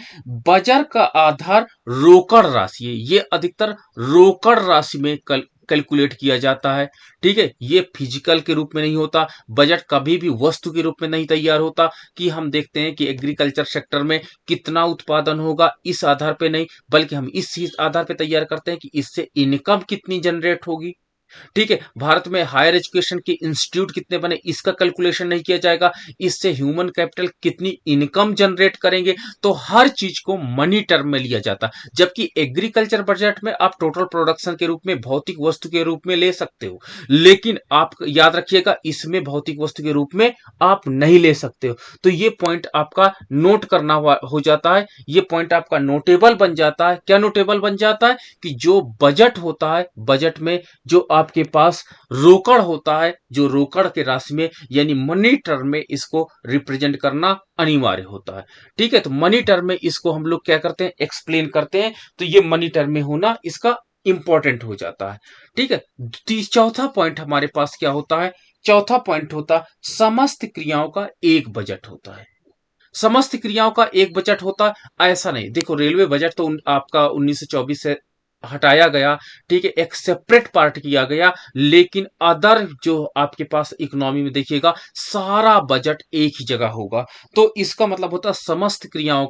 बजट का आधार रोकड़ राशि है। ये अधिकतर रोकड़ राशि में कैलकुलेट किया जाता है, ठीक है। ये फिजिकल के रूप में नहीं होता, बजट कभी भी वस्तु के रूप में नहीं तैयार होता कि हम देखते हैं कि एग्रीकल्चर सेक्टर में कितना उत्पादन होगा इस आधार पे नहीं, बल्कि हम इस आधार पे तैयार करते हैं कि इससे इनकम कितनी जनरेट होगी, ठीक है। भारत में हायर एजुकेशन के इंस्टीट्यूट कितने बने इसका कैलकुलेशन नहीं किया जाएगा, इससे ह्यूमन कैपिटल कितनी इनकम जनरेट करेंगे, तो हर चीज को मनी टर्म में लिया जाता। जबकि एग्रीकल्चर बजट में आप टोटल प्रोडक्शन के रूप में भौतिक वस्तु के रूप में ले सकते हो, लेकिन आप याद रखिएगा इसमें भौतिक वस्तु के रूप में आप नहीं ले सकते हो। तो ये पॉइंट आपका नोट करना हो जाता है, ये पॉइंट आपका नोटेबल बन जाता है। क्या नोटेबल बन जाता है कि जो बजट होता है बजट में जो आपके पास रोकड़ होता है, जो रोकड़ के राशि में यानी मनी टर्म में इसको रिप्रेजेंट करना अनिवार्य होता है। ठीक है, तो मनी टर्म में इसको हम लोग क्या करते हैं, एक्सप्लेन करते हैं, तो ये मनी टर्म में होना इसका इंपॉर्टेंट हो जाता है। ठीक है, चौथा पॉइंट हमारे पास क्या होता है, चौथा पॉइंट होता समस्त क्रियाओं का एक बजट होता है। समस्त क्रियाओं का एक बजट होता, ऐसा नहीं, देखो रेलवे बजट तो आपका 1924 से हटाया गया, ठीक है, एक सेपरेट पार्ट किया गया, लेकिन अदर जो आपके पास इकोनॉमी में देखिएगा सारा बजट एक ही जगह होगा। तो इसका मतलब होता समस्त क्रियाओं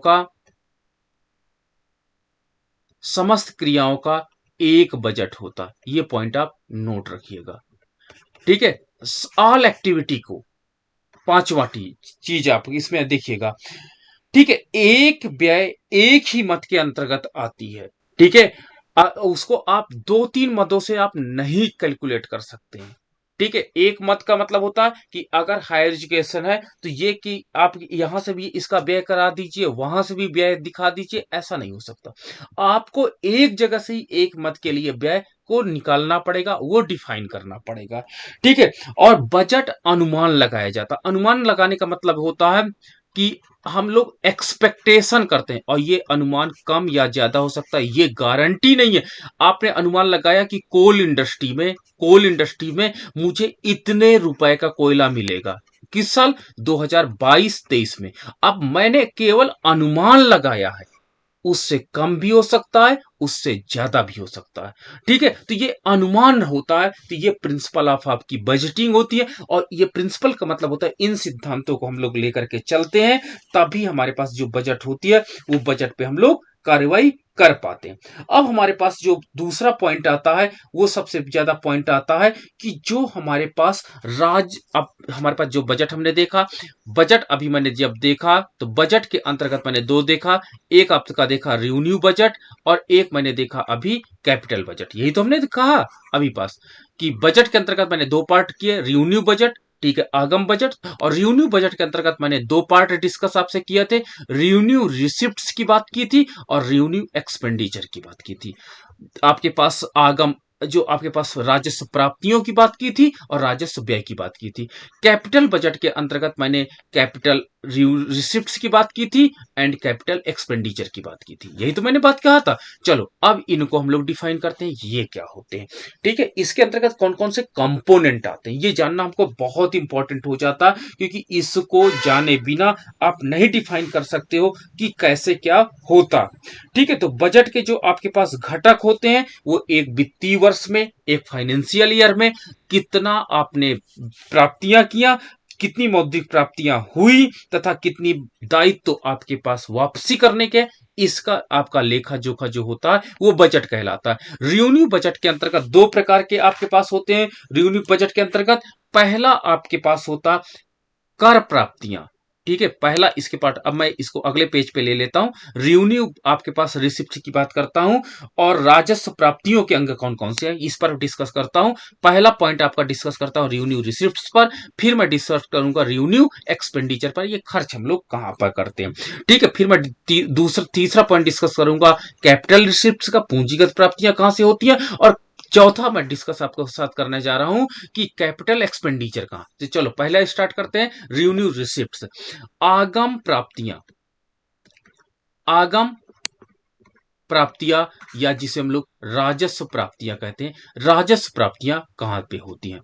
का एक बजट होता, ये पॉइंट आप नोट रखिएगा। ठीक है, ऑल एक्टिविटी को, पांचवा चीज आप इसमें देखिएगा। ठीक है, एक व्यय एक ही मद के अंतर्गत आती है। ठीक है, उसको आप दो तीन मदों से आप नहीं कैलकुलेट कर सकते हैं। ठीक है, एक मत का मतलब होता है कि अगर हायर एजुकेशन है तो ये कि आप यहां से भी इसका व्यय करा दीजिए, वहां से भी व्यय दिखा दीजिए, ऐसा नहीं हो सकता। आपको एक जगह से ही एक मत के लिए व्यय को निकालना पड़ेगा, वो डिफाइन करना पड़ेगा। ठीक है, और बजट अनुमान लगाया जाता, अनुमान लगाने का मतलब होता है कि हम लोग एक्सपेक्टेशन करते हैं, और ये अनुमान कम या ज्यादा हो सकता है, ये गारंटी नहीं है। आपने अनुमान लगाया कि कोल इंडस्ट्री में मुझे इतने रुपए का कोयला मिलेगा, किस साल, 2022-23 में। अब मैंने केवल अनुमान लगाया है, उससे कम भी हो सकता है, उससे ज्यादा भी हो सकता है। ठीक है, तो ये अनुमान होता है, तो ये प्रिंसिपल ऑफ आपकी बजटिंग होती है, और ये प्रिंसिपल का मतलब होता है इन सिद्धांतों को हम लोग लेकर के चलते हैं, तभी हमारे पास जो बजट होती है वो बजट पे हम लोग कार्रवाई कर पाते हैं। अब हमारे पास जो दूसरा पॉइंट आता है, वो सबसे ज्यादा पॉइंट आता है कि जो हमारे पास अब हमारे पास जो बजट हमने देखा, बजट अभी मैंने जब देखा तो बजट के अंतर्गत मैंने दो देखा, एक आपका देखा रेवेन्यू बजट, और एक मैंने देखा अभी कैपिटल बजट। यही तो हमने कहा अभी पास कि बजट के अंतर्गत मैंने दो पार्ट किए, रेवेन्यू बजट, ठीक है, आगम बजट, और रेवेन्यू बजट के अंतर्गत मैंने दो पार्ट डिस्कस आपसे किए थे, रेवेन्यू रिसिप्ट्स की बात की थी और रेवेन्यू एक्सपेंडिचर की बात की थी। आपके पास आगम, जो आपके पास राजस्व प्राप्तियों की बात की थी और राजस्व व्यय की बात की थी। कैपिटल बजट के अंतर्गत मैंने कैपिटल रिसिप्ट्स की बात की थी एंड कैपिटल एक्सपेंडिचर की बात की थी, यही तो मैंने बात कहा था। चलो अब इनको हम लोग डिफाइन करते हैं, ये क्या होते हैं। ठीक है, इसके अंतर्गत कौन कौन से कंपोनेंट आते हैं, ये जानना हमको बहुत इंपॉर्टेंट हो जाता, क्योंकि इसको जाने बिना आप नहीं डिफाइन कर सकते हो कि कैसे क्या होता। ठीक है, तो बजट के जो आपके पास घटक होते हैं, वो एक वित्तीय वर्ष में, एक फाइनेंशियल ईयर में कितना आपने प्राप्तियां किया, कितनी मौद्रिक प्राप्तियां हुई, तथा कितनी दायित्व तो आपके पास वापसी करने के, इसका आपका लेखा जोखा जो होता है वो बजट कहलाता है। रेवेन्यू बजट के अंतर्गत दो प्रकार के आपके पास होते हैं। रेवेन्यू बजट के अंतर्गत पहला आपके पास होता कर प्राप्तियां। ठीक है, पहला इसके पार्ट, अब मैं इसको अगले पेज पे ले लेता हूं। रेवेन्यू आपके पास रिसिप्ट की बात करता हूं, और राजस्व प्राप्तियों के अंग कौन कौन से हैं इस पर डिस्कस करता हूं। पहला पॉइंट आपका डिस्कस करता हूं रेवेन्यू रिसिप्ट्स पर, फिर मैं डिस्कस करूंगा रेवेन्यू एक्सपेंडिचर पर, ये खर्च हम लोग कहां पर करते हैं। ठीक है, फिर मैं तीसरा पॉइंट डिस्कस करूंगा कैपिटल रिसिप्ट्स का, पूंजीगत प्राप्तियां कहां से होती हैं, और चौथा मैं डिस्कस आपके साथ करने जा रहा हूं कि कैपिटल एक्सपेंडिचर कहां। तो चलो पहला स्टार्ट करते हैं, रेवेन्यू रिसिप्ट्स। आगम प्राप्तियां, आगम प्राप्तियां, या जिसे हम लोग राजस्व प्राप्तियां कहते हैं, राजस्व प्राप्तियां कहां पे होती हैं,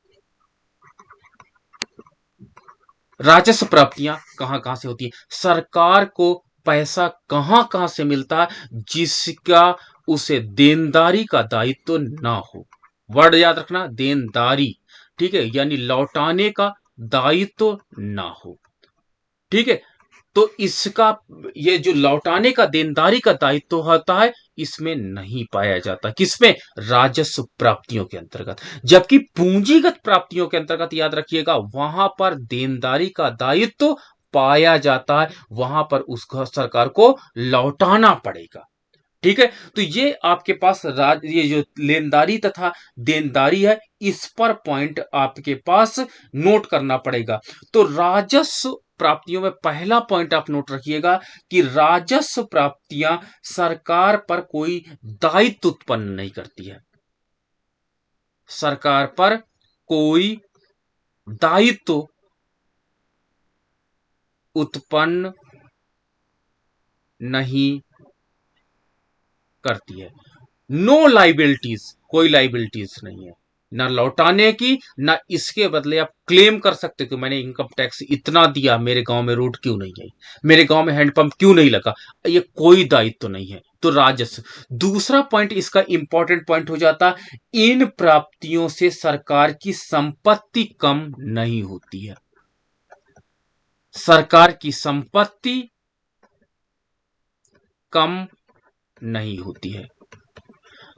राजस्व प्राप्तियां कहां कहां से होती है, सरकार को पैसा कहां कहां से मिलता है जिसका उसे देनदारी का दायित्व ना हो। वर्ड याद रखना, देनदारी। ठीक है, यानी लौटाने का दायित्व ना हो। ठीक है, तो इसका, ये जो लौटाने का देनदारी का दायित्व होता है, इसमें नहीं पाया जाता, किसमें, राजस्व प्राप्तियों के अंतर्गत। जबकि पूंजीगत प्राप्तियों के अंतर्गत याद रखिएगा, वहां पर देनदारी का दायित्व पाया जाता है, वहां पर उस सरकार को लौटाना पड़ेगा। ठीक है, तो ये आपके पास ये जो लेनदारी तथा देनदारी है, इस पर पॉइंट आपके पास नोट करना पड़ेगा। तो राजस्व प्राप्तियों में पहला पॉइंट आप नोट रखिएगा कि राजस्व प्राप्तियां सरकार पर कोई दायित्व उत्पन्न नहीं करती है। सरकार पर कोई दायित्व उत्पन्न नहीं करती है। नो लाइबिलिटीज, कोई लाइबिलिटीज नहीं है, ना लौटाने की, ना इसके बदले आप क्लेम कर सकते कि मैंने इनकम टैक्स इतना दिया, मेरे गांव में रोड क्यों नहीं आई, मेरे गांव में हैंडपंप क्यों नहीं लगा, ये कोई दायित्व तो नहीं है। तो राजस्व दूसरा पॉइंट इसका इंपॉर्टेंट पॉइंट हो जाता, इन प्राप्तियों से सरकार की संपत्ति कम नहीं होती है। सरकार की संपत्ति कम नहीं होती है।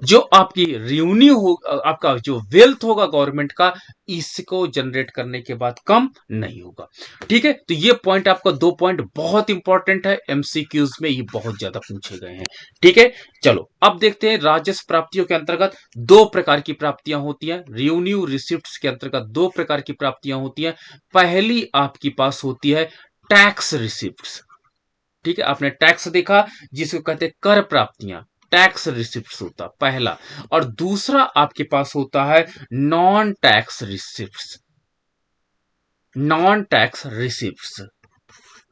जो आपकी रेवेन्यू हो, आपका जो वेल्थ होगा गवर्नमेंट का, इसको जनरेट करने के बाद कम नहीं होगा। ठीक है, तो ये पॉइंट आपका, दो पॉइंट बहुत इंपॉर्टेंट है, एमसीक्यूज में ये बहुत ज्यादा पूछे गए हैं। ठीक है, चलो अब देखते हैं राजस्व प्राप्तियों के अंतर्गत दो प्रकार की प्राप्तियां होती हैं। रेवेन्यू रिसिप्ट्स के अंतर्गत दो प्रकार की प्राप्तियां होती हैं। पहली आपकी पास होती है टैक्स रिसिप्ट्स। ठीक है, आपने टैक्स देखा जिसको कहते हैं कर प्राप्तियां, टैक्स रिसिप्ट्स होता पहला। और दूसरा आपके पास होता है non tax receipts, non tax receipts.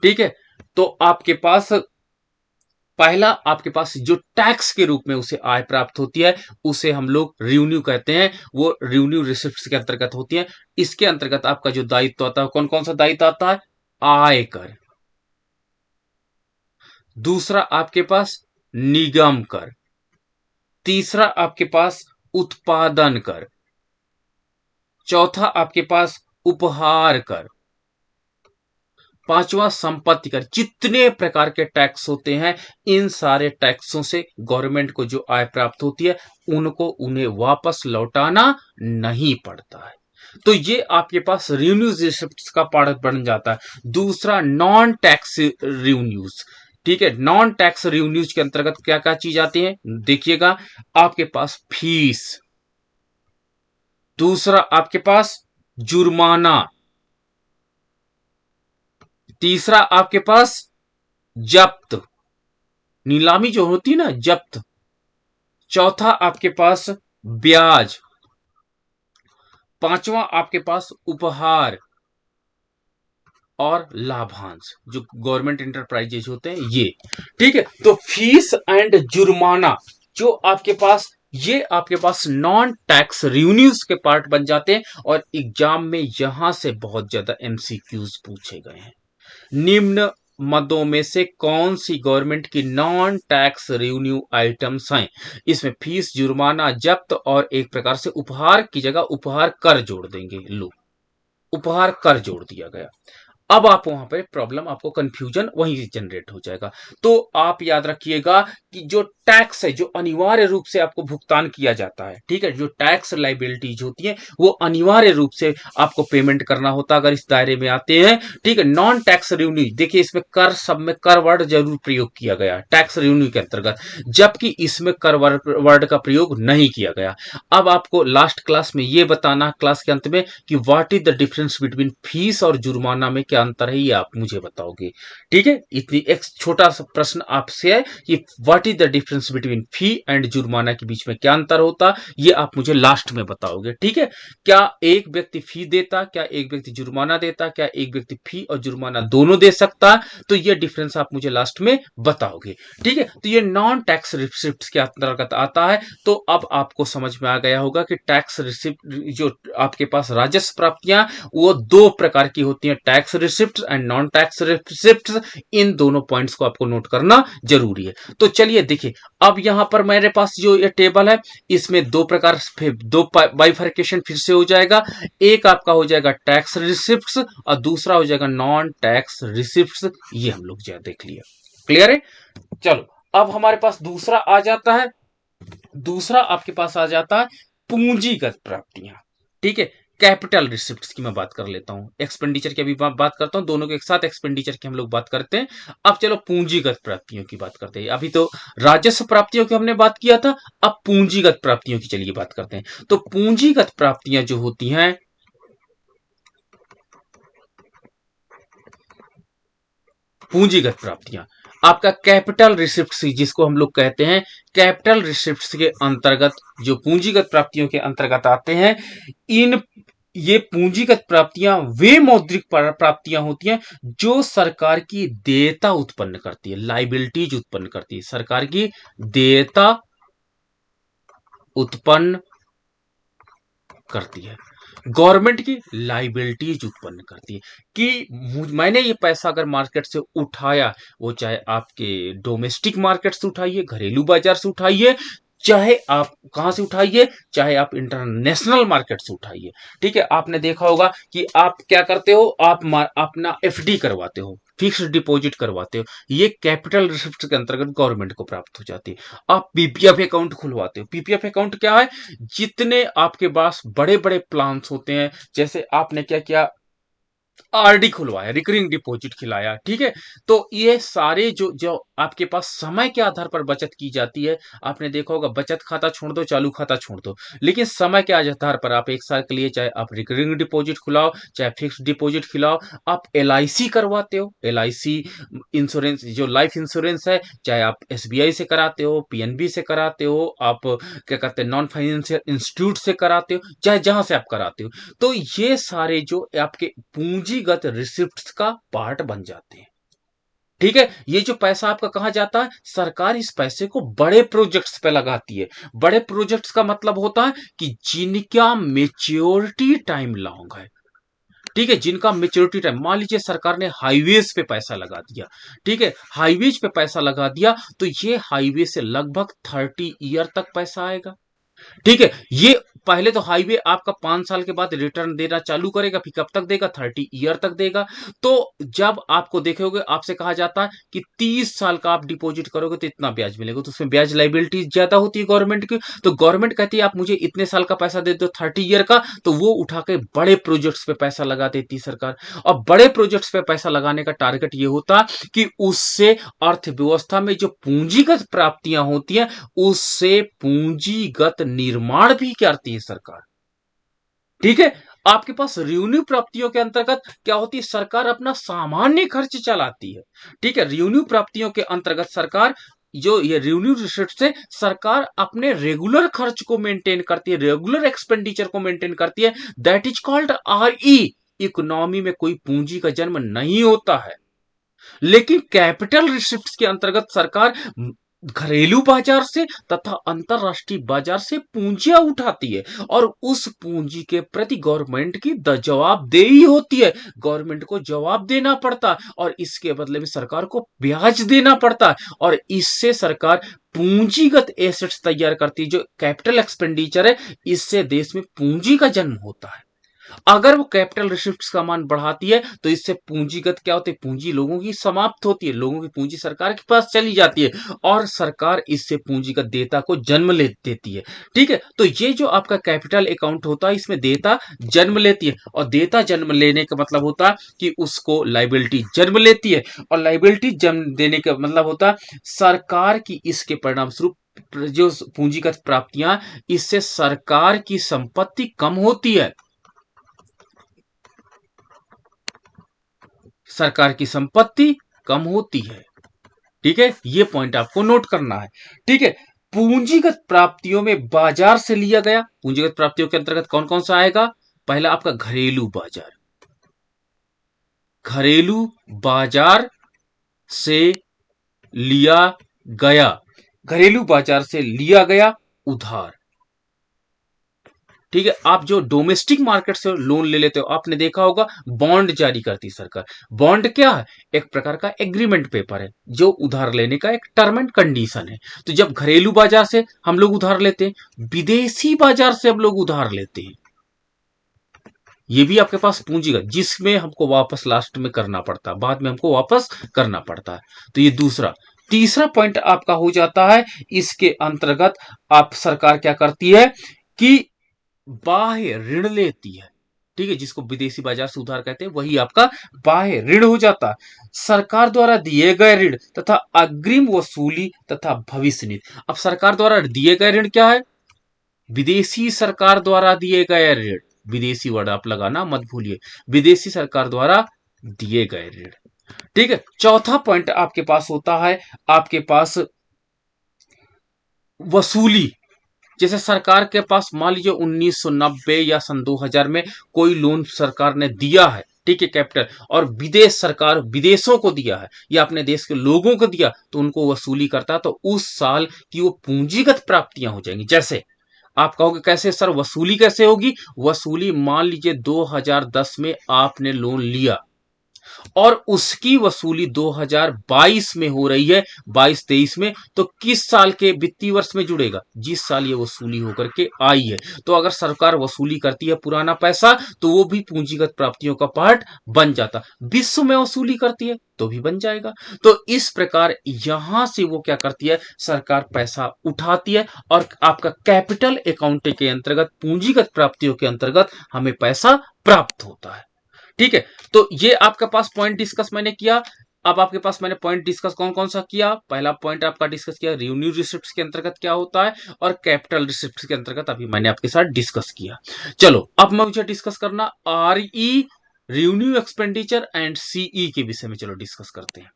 ठीक है, तो आपके पास पहला, आपके पास जो टैक्स के रूप में उसे आय प्राप्त होती है, उसे हम लोग रेवेन्यू कहते हैं, वो रेवेन्यू रिसिप्ट्स के अंतर्गत होती है। इसके अंतर्गत आपका जो दायित्व आता है, कौन कौन सा दायित्व आता है, आयकर। दूसरा आपके पास निगम कर। तीसरा आपके पास उत्पादन कर। चौथा आपके पास उपहार कर। पांचवा संपत्ति कर। जितने प्रकार के टैक्स होते हैं, इन सारे टैक्सों से गवर्नमेंट को जो आय प्राप्त होती है, उनको उन्हें वापस लौटाना नहीं पड़ता है। तो ये आपके पास रेवेन्यू रिसिप्ट्स का पार्ट बन जाता है। दूसरा नॉन टैक्स रेवेन्यूज। ठीक है, नॉन टैक्स रेवेन्यूज के अंतर्गत क्या क्या चीज आती है, देखिएगा, आपके पास फीस। दूसरा आपके पास जुर्माना। तीसरा आपके पास जब्त, नीलामी जो होती है ना, जब्त। चौथा आपके पास ब्याज। पांचवा आपके पास उपहार और लाभांश, जो गवर्नमेंट इंटरप्राइजेज होते हैं ये। ठीक है, तो फीस एंड जुर्माना जो आपके पास, ये आपके पास नॉन टैक्स रेवेन्यूज के पार्ट बन जाते हैं। और एग्जाम में यहां से बहुत ज्यादा एमसीक्यूज पूछे गए हैं। निम्न मदों में से कौन सी गवर्नमेंट की नॉन टैक्स रेवेन्यू आइटम्स हैं, इसमें फीस, जुर्माना, जब्त और एक प्रकार से उपहार की जगह उपहार कर जोड़ देंगे। लो, उपहार कर जोड़ दिया गया। अब आप वहां पर प्रॉब्लम, आपको कंफ्यूजन वहीं से जनरेट हो जाएगा। तो आप याद रखिएगा कि जो टैक्स है, जो अनिवार्य रूप से आपको भुगतान किया जाता है, ठीक है, जो टैक्स लाइबिलिटीज होती है, वो अनिवार्य रूप से आपको पेमेंट करना होता है अगर इस दायरे में आते हैं। ठीक है, नॉन टैक्स रेवेन्यू, देखिए इसमें कर, सब में कर वर्ड जरूर प्रयोग किया गया टैक्स रेवेन्यू के अंतर्गत, जबकि इसमें कर वर्ड का प्रयोग नहीं किया गया। अब आपको लास्ट क्लास में यह बताना, क्लास के अंत में, कि what is the difference between fees और जुर्माना में क्या अंतर है, ये आप मुझे बताओगे। ठीक है, इतनी एक छोटा सा प्रश्न आपसे है कि what is the difference between fee and जुर्माना के बीच में क्या अंतर होता, ये आप मुझे लास्ट में बताओगे। ठीक है, क्या एक व्यक्ति फी देता, क्या एक व्यक्ति जुर्माना देता, क्या एक व्यक्ति फी और जुर्माना दोनों दे सकता, तो ये डिफरेंस आप मुझे लास्ट में बताओगे। ठीक है, तो ये नॉन टैक्स रिसिप्ट के अंतर्गत आता है। तो अब आपको समझ में आ गया होगा कि टैक्स रिसिप्ट, जो आपके पास राजस्व प्राप्तियां, वो दो प्रकार की होती हैं, tax receipt and non tax receipt. इन दोनों पॉइंट्स को आपको नोट करना जरूरी है। तो चलिए देखिए, अब यहां पर मेरे पास जो ये टेबल है, इसमें दो प्रकार, दो बाइफर्केशन फिर से हो जाएगा। एक आपका हो जाएगा टैक्स रिसिप्ट और दूसरा हो जाएगा नॉन टैक्स रिसिप्ट। ये हम लोग देख लिया, क्लियर है। चलो, अब हमारे पास दूसरा आ जाता है, दूसरा आपके पास आ जाता है पूंजीगत प्राप्तियां। ठीक है, कैपिटल रिसिप्ट्स की मैं बात कर लेता हूं, एक्सपेंडिचर की अभी बात करता हूं, दोनों के एक साथ एक्सपेंडिचर की हम लोग बात करते हैं। अब चलो पूंजीगत प्राप्तियों की बात करते हैं। अभी तो राजस्व प्राप्तियों की हमने बात किया था, अब पूंजीगत प्राप्तियों की चलिए बात करते हैं। तो पूंजीगत प्राप्तियां जो होती हैं, पूंजीगत प्राप्तियां, आपका कैपिटल रिसिप्ट जिसको हम लोग कहते हैं, कैपिटल रिसिप्ट के अंतर्गत जो पूंजीगत प्राप्तियों के अंतर्गत आते हैं, इन ये पूंजीगत प्राप्तियां वे मौद्रिक प्राप्तियां होती हैं जो सरकार की देयता उत्पन्न करती है, लाइबिलिटीज उत्पन्न करती है, सरकार की देयता उत्पन्न करती है, गवर्नमेंट की लाइबिलिटीज उत्पन्न करती है कि मैंने ये पैसा अगर मार्केट से उठाया, वो चाहे आपके डोमेस्टिक मार्केट से उठाइए, घरेलू बाजार से उठाइए, चाहे आप कहां से उठाइए, चाहे आप इंटरनेशनल मार्केट से उठाइए। ठीक है, आपने देखा होगा कि आप क्या करते हो, आप अपना एफडी करवाते हो, फिक्स्ड डिपॉजिट करवाते हो, ये कैपिटल रिसिप्ट के अंतर्गत गवर्नमेंट को प्राप्त हो जाती है। आप पीपीएफ अकाउंट खुलवाते हो, पीपीएफ अकाउंट क्या है, जितने आपके पास बड़े बड़े प्लान्स होते हैं, जैसे आपने क्या किया, आरडी खुलवाया, रिकरिंग डिपॉजिट खिलाया, ठीक है, तो ये सारे जो जो आपके पास समय के आधार पर बचत की जाती है, आपने देखा होगा बचत खाता छोड़ दो, चालू खाता छोड़ दो, लेकिन समय के आधार पर आप एक साल के लिए चाहे आप रिकरिंग डिपॉजिट खुलाओ, चाहे फिक्स डिपॉजिट खिलाओ, आप एलआईसी करवाते हो, एलआईसी इंश्योरेंस जो लाइफ इंश्योरेंस है, चाहे आप एसबीआई से कराते हो, पीएनबी से कराते हो, आप क्या कहते हैं नॉन फाइनेंशियल इंस्टीट्यूट से कराते हो, चाहे जहां से आप कराते हो, तो ये सारे जो आपके पूंजीगत रिसिप्ट्स का पार्ट बन जाते हैं। ठीक है, ये जो पैसा आपका कहां जाता है, सरकार इस पैसे को बड़े प्रोजेक्ट्स पे लगाती है। बड़े प्रोजेक्ट्स का मतलब होता है कि जिनका मेच्योरिटी टाइम लॉन्ग है। ठीक है, जिनका मेच्योरिटी टाइम, मान लीजिए सरकार ने हाईवेज पे पैसा लगा दिया, ठीक है, हाईवेज पे पैसा लगा दिया, तो ये हाईवे से लगभग 30 ईयर तक पैसा आएगा। ठीक है, ये पहले तो हाईवे आपका 5 साल के बाद रिटर्न देना चालू करेगा, फिर कब तक देगा, 30 ईयर तक देगा। तो जब आपको देखोगे, आपसे कहा जाता है कि 30 साल का आप डिपॉजिट करोगे तो इतना ब्याज मिलेगा, तो उसमें ब्याज लाइबिलिटी ज्यादा होती है गवर्नमेंट की, तो गवर्नमेंट कहती है आप मुझे इतने साल का पैसा दे दो, 30 ईयर का, तो वो उठा के बड़े प्रोजेक्ट्स पे पैसा लगा देती सरकार। और बड़े प्रोजेक्ट्स पे पैसा लगाने का टारगेट ये होता कि उससे अर्थव्यवस्था में जो पूंजीगत प्राप्तियां होती हैं, उससे पूंजीगत निर्माण भी करती है सरकार। ठीक है, आपके पास रेवेन्यू प्राप्तियों के अंतर्गत क्या होती है, सरकार अपना सामान्य खर्च चलाती है। ठीक है, रेवेन्यू प्राप्तियों के अंतर्गत सरकार जो ये रेवेन्यू रिसिप्ट से सरकार अपने रेगुलर खर्च को मेंटेन करती है, रेगुलर एक्सपेंडिचर को मेंटेन करती है, that is called RE. Economy में कोई पूंजी का जन्म नहीं होता है, लेकिन कैपिटल रिसिप्ट के अंतर्गत सरकार घरेलू बाजार से तथा अंतरराष्ट्रीय बाजार से पूंजियां उठाती है, और उस पूंजी के प्रति गवर्नमेंट की जवाबदेही होती है, गवर्नमेंट को जवाब देना पड़ता है, और इसके बदले में सरकार को ब्याज देना पड़ता है, और इससे सरकार पूंजीगत एसेट्स तैयार करती है, जो कैपिटल एक्सपेंडिचर है, इससे देश में पूंजी का जन्म होता है। अगर वो कैपिटल रिसिप्ट्स का मान बढ़ाती है, तो इससे पूंजीगत क्या होती है, पूंजी लोगों की समाप्त होती है, लोगों की पूंजी सरकार के पास चली जाती है, और सरकार इससे पूंजीगत देयता को जन्म ले देती है। ठीक है, तो ये जो आपका कैपिटल अकाउंट होता है, इसमें देयता जन्म लेती है, और देयता जन्म लेने का मतलब होता है कि उसको लाइबिलिटी जन्म लेती है, और लाइबिलिटी जन्म देने का मतलब होता है सरकार की इसके परिणाम स्वरूप जो पूंजीगत प्राप्तियां, इससे सरकार की संपत्ति कम होती है, सरकार की संपत्ति कम होती है। ठीक है, ये पॉइंट आपको नोट करना है। ठीक है, पूंजीगत प्राप्तियों में बाजार से लिया गया, पूंजीगत प्राप्तियों के अंतर्गत कौन कौन सा आएगा, पहला आपका घरेलू बाजार, घरेलू बाजार से लिया गया, घरेलू बाजार से लिया गया उधार। ठीक है, आप जो डोमेस्टिक मार्केट से लोन ले लेते हो, आपने देखा होगा बॉन्ड जारी करती सरकार। बॉन्ड क्या है, एक प्रकार का एग्रीमेंट पेपर है, जो उधार लेने का एक टर्म एंड कंडीशन है। तो जब घरेलू बाजार से हम लोग उधार लेते हैं, विदेशी बाजार से हम लोग उधार लेते हैं, ये भी आपके पास पूंजीगत, जिसमें हमको वापस लास्ट में करना पड़ता है, बाद में हमको वापस करना पड़ता है। तो ये दूसरा। तीसरा पॉइंट आपका हो जाता है, इसके अंतर्गत आप सरकार क्या करती है कि बाह्य ऋण लेती है। ठीक है, जिसको विदेशी बाजार से उधार कहते हैं, वही आपका बाह्य ऋण हो जाता है। सरकार द्वारा दिए गए ऋण तथा अग्रिम वसूली तथा भविष्य निधि। अब सरकार द्वारा दिए गए ऋण क्या है, विदेशी सरकार द्वारा दिए गए ऋण, विदेशी वर्ड आप लगाना मत भूलिए, विदेशी सरकार द्वारा दिए गए ऋण। ठीक है। चौथा पॉइंट आपके पास होता है, आपके पास वसूली। जैसे सरकार के पास मान लीजिए 1990 या सन 2000 में कोई लोन सरकार ने दिया है, ठीक है, कैपिटल, और विदेश सरकार विदेशों को दिया है या अपने देश के लोगों को दिया, तो उनको वसूली करता है, तो उस साल की वो पूंजीगत प्राप्तियां हो जाएंगी। जैसे आप कहोगे कैसे सर वसूली कैसे होगी? वसूली मान लीजिए 2010 में आपने लोन लिया और उसकी वसूली 2022 में हो रही है, 22-23 में, तो किस साल के वित्तीय वर्ष में जुड़ेगा? जिस साल ये वसूली होकर के आई है। तो अगर सरकार वसूली करती है पुराना पैसा, तो वो भी पूंजीगत प्राप्तियों का पार्ट बन जाता। विश्व में वसूली करती है तो भी बन जाएगा। तो इस प्रकार यहां से वो क्या करती है, सरकार पैसा उठाती है और आपका कैपिटल अकाउंट के अंतर्गत, पूंजीगत प्राप्तियों के अंतर्गत हमें पैसा प्राप्त होता है। ठीक है। तो ये आपके पास पॉइंट डिस्कस मैंने किया। अब आपके पास मैंने पॉइंट डिस्कस कौन कौन सा किया? पहला पॉइंट आपका डिस्कस किया रेवेन्यू रिसिप्ट्स के अंतर्गत क्या होता है, और कैपिटल रिसिप्ट्स के अंतर्गत अभी मैंने आपके साथ डिस्कस किया। चलो अब मैं मुझे डिस्कस करना आरई, रेवेन्यू एक्सपेंडिचर एंड सीई के विषय में। चलो डिस्कस करते हैं।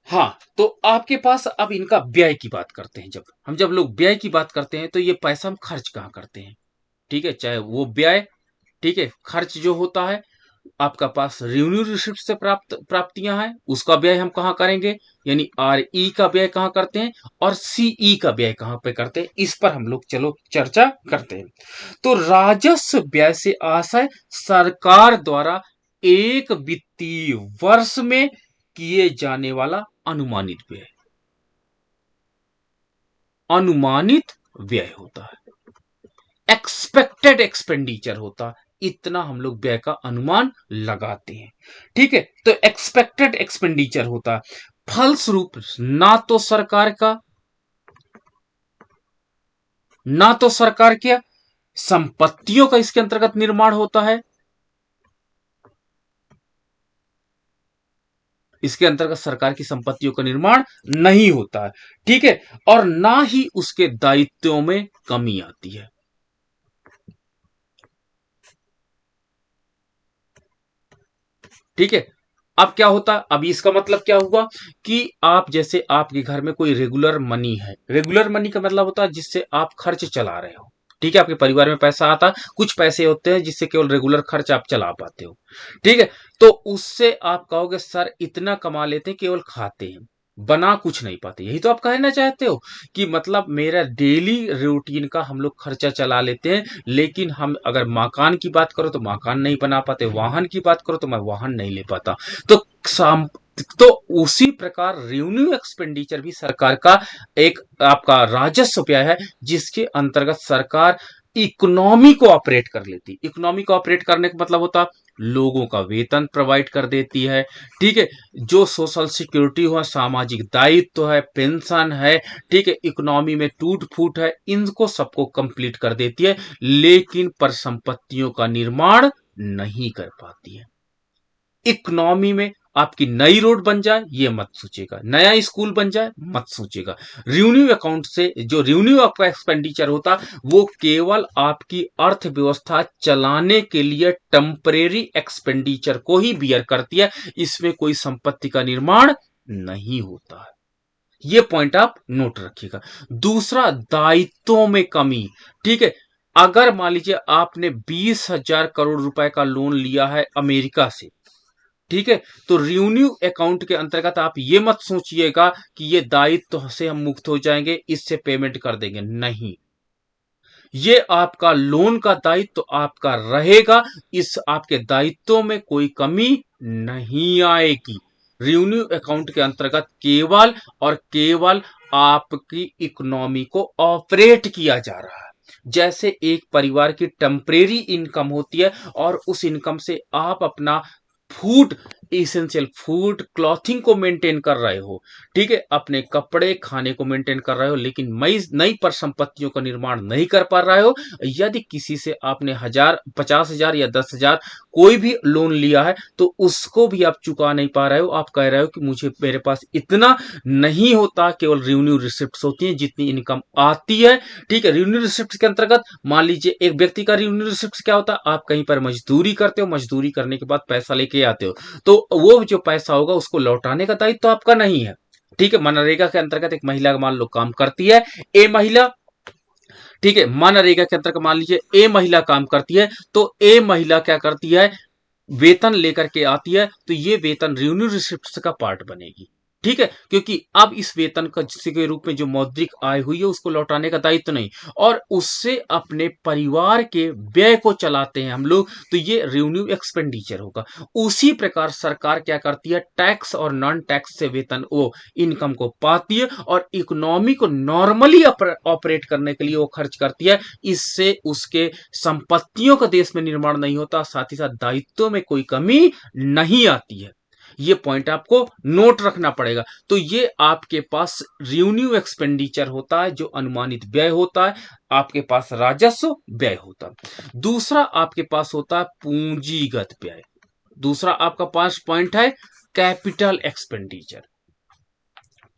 हाँ, तो आपके पास अब इनका व्यय की बात करते हैं। जब लोग व्यय की बात करते हैं तो ये पैसा हम खर्च कहां करते हैं? ठीक है, चाहे वो व्यय, ठीक है, खर्च जो होता है आपका पास रेवेन्यू रिसिप्ट से प्राप्तियां हैं, उसका व्यय हम कहां करेंगे, यानी आर ई का व्यय कहां करते हैं और सीई का व्यय कहां पे करते हैं, इस पर हम लोग चलो चर्चा करते हैं। तो राजस्व व्यय से आशय सरकार द्वारा एक वित्तीय वर्ष में किए जाने वाला अनुमानित व्यय, अनुमानित व्यय होता है, एक्सपेक्टेड एक्सपेंडिचर होता है। इतना हम लोग व्यय का अनुमान लगाते हैं। ठीक है, तो एक्सपेक्टेड एक्सपेंडिचर होता है। फलस्वरूप ना तो सरकार के संपत्तियों का इसके अंतर्गत निर्माण होता है, इसके अंतर्गत सरकार की संपत्तियों का निर्माण नहीं होता है। ठीक है, और ना ही उसके दायित्वों में कमी आती है। ठीक है, अब क्या होता है, अभी इसका मतलब क्या हुआ कि आप जैसे आपके घर में कोई रेगुलर मनी है, रेगुलर मनी का मतलब होता है जिससे आप खर्च चला रहे हो। ठीक है, आपके परिवार में पैसा आता है, कुछ पैसे होते हैं जिससे केवल रेगुलर खर्च आप चला पाते हो। ठीक है, तो उससे आप कहोगे सर इतना कमा लेते हैं केवल खाते हैं, बना कुछ नहीं पाते। यही तो आप कहना चाहते हो कि मतलब मेरा डेली रूटीन का हम लोग खर्चा चला लेते हैं, लेकिन हम अगर मकान की बात करो तो मकान नहीं बना पाते, वाहन की बात करो तो मैं वाहन नहीं ले पाता। तो तो उसी प्रकार रेवेन्यू एक्सपेंडिचर भी सरकार का एक आपका राजस्व व्यय है, जिसके अंतर्गत सरकार इकोनॉमी को ऑपरेट कर लेती। इकोनॉमी को ऑपरेट करने का मतलब होता लोगों का वेतन प्रोवाइड कर देती है। ठीक है, जो सोशल सिक्योरिटी हो, सामाजिक दायित्व है, पेंशन है, ठीक है, इकोनॉमी में टूट फूट है, इनको सबको कंप्लीट कर देती है, लेकिन परिसंपत्तियों का निर्माण नहीं कर पाती है। इकोनॉमी में आपकी नई रोड बन जाए ये मत सोचेगा, नया स्कूल बन जाए मत सोचेगा। रेवेन्यू अकाउंट से जो रेवेन्यू आपका एक्सपेंडिचर होता वो केवल आपकी अर्थव्यवस्था चलाने के लिए टेम्परेरी एक्सपेंडिचर को ही बियर करती है, इसमें कोई संपत्ति का निर्माण नहीं होता है। ये पॉइंट आप नोट रखिएगा। दूसरा, दायित्वों में कमी। ठीक है, अगर मान लीजिए आपने 20,000 करोड़ रुपए का लोन लिया है अमेरिका से, ठीक है, तो रेवेन्यू अकाउंट के अंतर्गत आप ये मत सोचिएगा कि ये दायित्व से हम मुक्त हो जाएंगे, इससे पेमेंट कर देंगे, नहीं। ये आपका लोन का दायित्व आपका रहेगा, इस आपके दायित्वों में कोई कमी नहीं आएगी। रेवेन्यू अकाउंट के अंतर्गत केवल और केवल आपकी इकोनॉमी को ऑपरेट किया जा रहा है। जैसे एक परिवार की टेम्परेरी इनकम होती है और उस इनकम से आप अपना फूड इसेंशियल फूड क्लॉथिंग को मेंटेन कर रहे हो, ठीक है, अपने कपड़े खाने को मेंटेन कर रहे हो, लेकिन नई नई परिसंपत्तियों का निर्माण नहीं कर पा रहे हो। यदि किसी से आपने 50,000 या 10,000 कोई भी लोन लिया है तो उसको भी आप चुका नहीं पा रहे हो। आप कह रहे हो कि मुझे मेरे पास इतना नहीं होता, केवल रेवेन्यू रिसिप्ट होती है जितनी इनकम आती है, ठीक है। रेवेन्यू रिसिप्ट के अंतर्गत मान लीजिए एक व्यक्ति का रेवेन्यू रिसिप्ट क्या होता है, आप कहीं पर मजदूरी करते हो, मजदूरी करने के बाद पैसा लेके आते हो, तो वो जो पैसा होगा उसको लौटाने का दायित्व तो आपका नहीं है, ठीक है। मनरेगा के अंतर्गत एक महिला मान लो काम करती है, ए महिला, ठीक है, मनरेगा के अंतर्गत मान लीजिए ए महिला काम करती है, तो ए महिला क्या करती है, वेतन लेकर के आती है, तो ये वेतन रेवेन्यू रिसिप्ट का पार्ट बनेगी, ठीक है, क्योंकि अब इस वेतन का के रूप में जो मौद्रिक आय हुई है उसको लौटाने का दायित्व तो नहीं, और उससे अपने परिवार के व्यय को चलाते हैं हम लोग, तो ये रेवेन्यू एक्सपेंडिचर होगा। उसी प्रकार सरकार क्या करती है, टैक्स और नॉन टैक्स से वेतन वो इनकम को पाती है और इकोनॉमी को नॉर्मली ऑपरेट करने के लिए वो खर्च करती है। इससे उसके संपत्तियों का देश में निर्माण नहीं होता, साथ ही साथ दायित्वों में कोई कमी नहीं आती है। ये पॉइंट आपको नोट रखना पड़ेगा। तो ये आपके पास रेवेन्यू एक्सपेंडिचर होता है, जो अनुमानित व्यय होता है, आपके पास राजस्व व्यय होता है। दूसरा आपके पास होता है पूंजीगत व्यय। दूसरा आपका पास पॉइंट है कैपिटल एक्सपेंडिचर।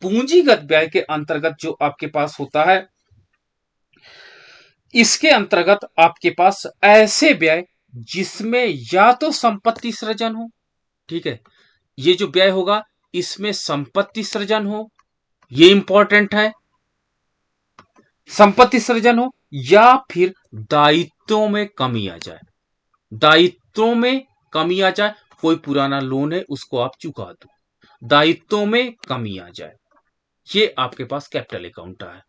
पूंजीगत व्यय के अंतर्गत जो आपके पास होता है, इसके अंतर्गत आपके पास ऐसे व्यय जिसमें या तो संपत्ति सृजन हो, ठीक है, ये जो व्यय होगा इसमें संपत्ति सृजन हो, ये इंपॉर्टेंट है, संपत्ति सृजन हो, या फिर दायित्वों में कमी आ जाए, दायित्वों में कमी आ जाए, कोई पुराना लोन है उसको आप चुका दो, दायित्वों में कमी आ जाए, ये आपके पास कैपिटल अकाउंट है।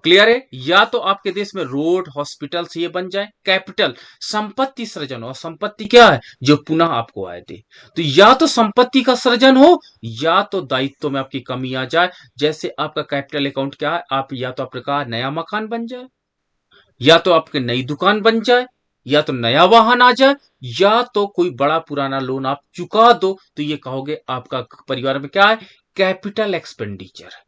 क्लियर है? या तो आपके देश में रोड हॉस्पिटल से ये बन जाए कैपिटल, संपत्ति सृजन हो, संपत्ति क्या है, जो पुनः आपको आए थे, तो या तो संपत्ति का सृजन हो या तो दायित्व में आपकी कमी आ जाए। जैसे आपका कैपिटल अकाउंट क्या है, आप या तो आपका नया मकान बन जाए, या तो आपकी नई दुकान बन जाए, या तो नया वाहन आ जाए, या तो कोई बड़ा पुराना लोन आप चुका दो, तो ये कहोगे आपका परिवार में क्या है, कैपिटल एक्सपेंडिचर है,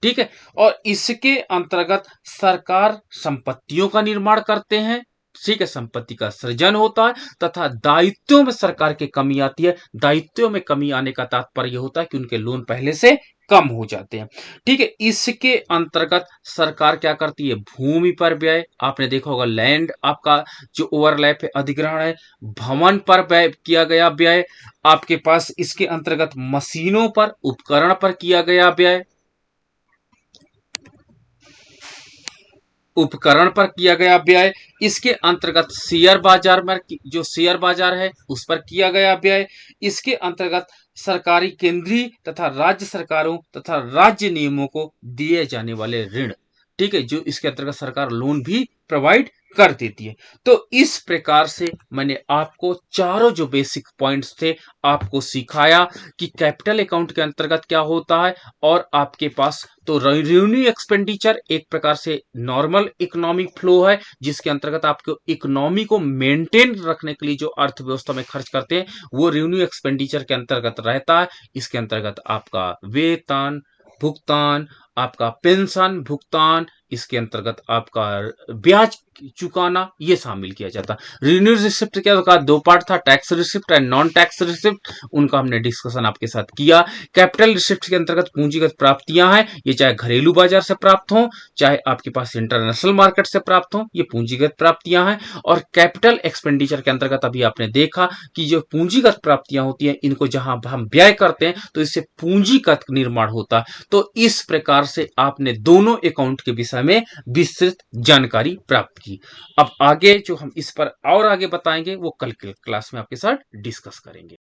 ठीक है। और इसके अंतर्गत सरकार संपत्तियों का निर्माण करते हैं, ठीक है, संपत्ति का सृजन होता है, तथा दायित्वों में सरकार की कमी आती है। दायित्वों में कमी आने का तात्पर्य होता है कि उनके लोन पहले से कम हो जाते हैं, ठीक है। इसके अंतर्गत सरकार क्या करती है, भूमि पर व्यय, आपने देखा होगा लैंड आपका जो ओवरलैप है, अधिग्रहण है, भवन पर व्यय किया गया व्यय, आपके पास इसके अंतर्गत मशीनों पर उपकरण पर किया गया व्यय, उपकरण पर किया गया व्यय, इसके अंतर्गत शेयर बाजार में जो शेयर बाजार है उस पर किया गया व्यय, इसके अंतर्गत सरकारी केंद्रीय तथा राज्य सरकारों तथा राज्य नियमों को दिए जाने वाले ऋण, ठीक है, जो इसके अंतर्गत सरकार लोन भी प्रोवाइड कर देती है। तो इस प्रकार से मैंने आपको चारों जो बेसिक पॉइंट्स थे आपको सिखाया कि कैपिटल अकाउंट के अंतर्गत क्या होता है, और आपके पास तो रेवेन्यू एक्सपेंडिचर एक प्रकार से नॉर्मल इकोनॉमिक फ्लो है, जिसके अंतर्गत आपको इकोनॉमी को मेंटेन रखने के लिए जो अर्थव्यवस्था में खर्च करते हैं वो रेवेन्यू एक्सपेंडिचर के अंतर्गत रहता है। इसके अंतर्गत आपका वेतन भुगतान, आपका पेंशन भुगतान, इसके अंतर्गत आपका ब्याज चुकाना, ये शामिल किया जाता है। रेवेन्यू रिसिप्ट क्या होगा, दो पार्ट था, tax receipt and non tax receipt, उनका हमने डिस्कशन आपके साथ किया। कैपिटल रिसिप्ट के अंतर्गत पूंजीगत प्राप्तियां हैं, ये चाहे घरेलू बाजार से प्राप्त हो चाहे आपके पास इंटरनेशनल मार्केट से प्राप्त हो, ये पूंजीगत प्राप्तियां हैं। और कैपिटल एक्सपेंडिचर के अंतर्गत अभी आपने देखा कि जो पूंजीगत प्राप्तियां होती हैं इनको जहां हम व्यय करते हैं तो इससे पूंजीगत निर्माण होता है। तो इस प्रकार से आपने दोनों अकाउंट के विषय में विस्तृत जानकारी प्राप्त की। अब आगे जो हम इस पर और आगे बताएंगे वो कल के क्लास में आपके साथ डिस्कस करेंगे।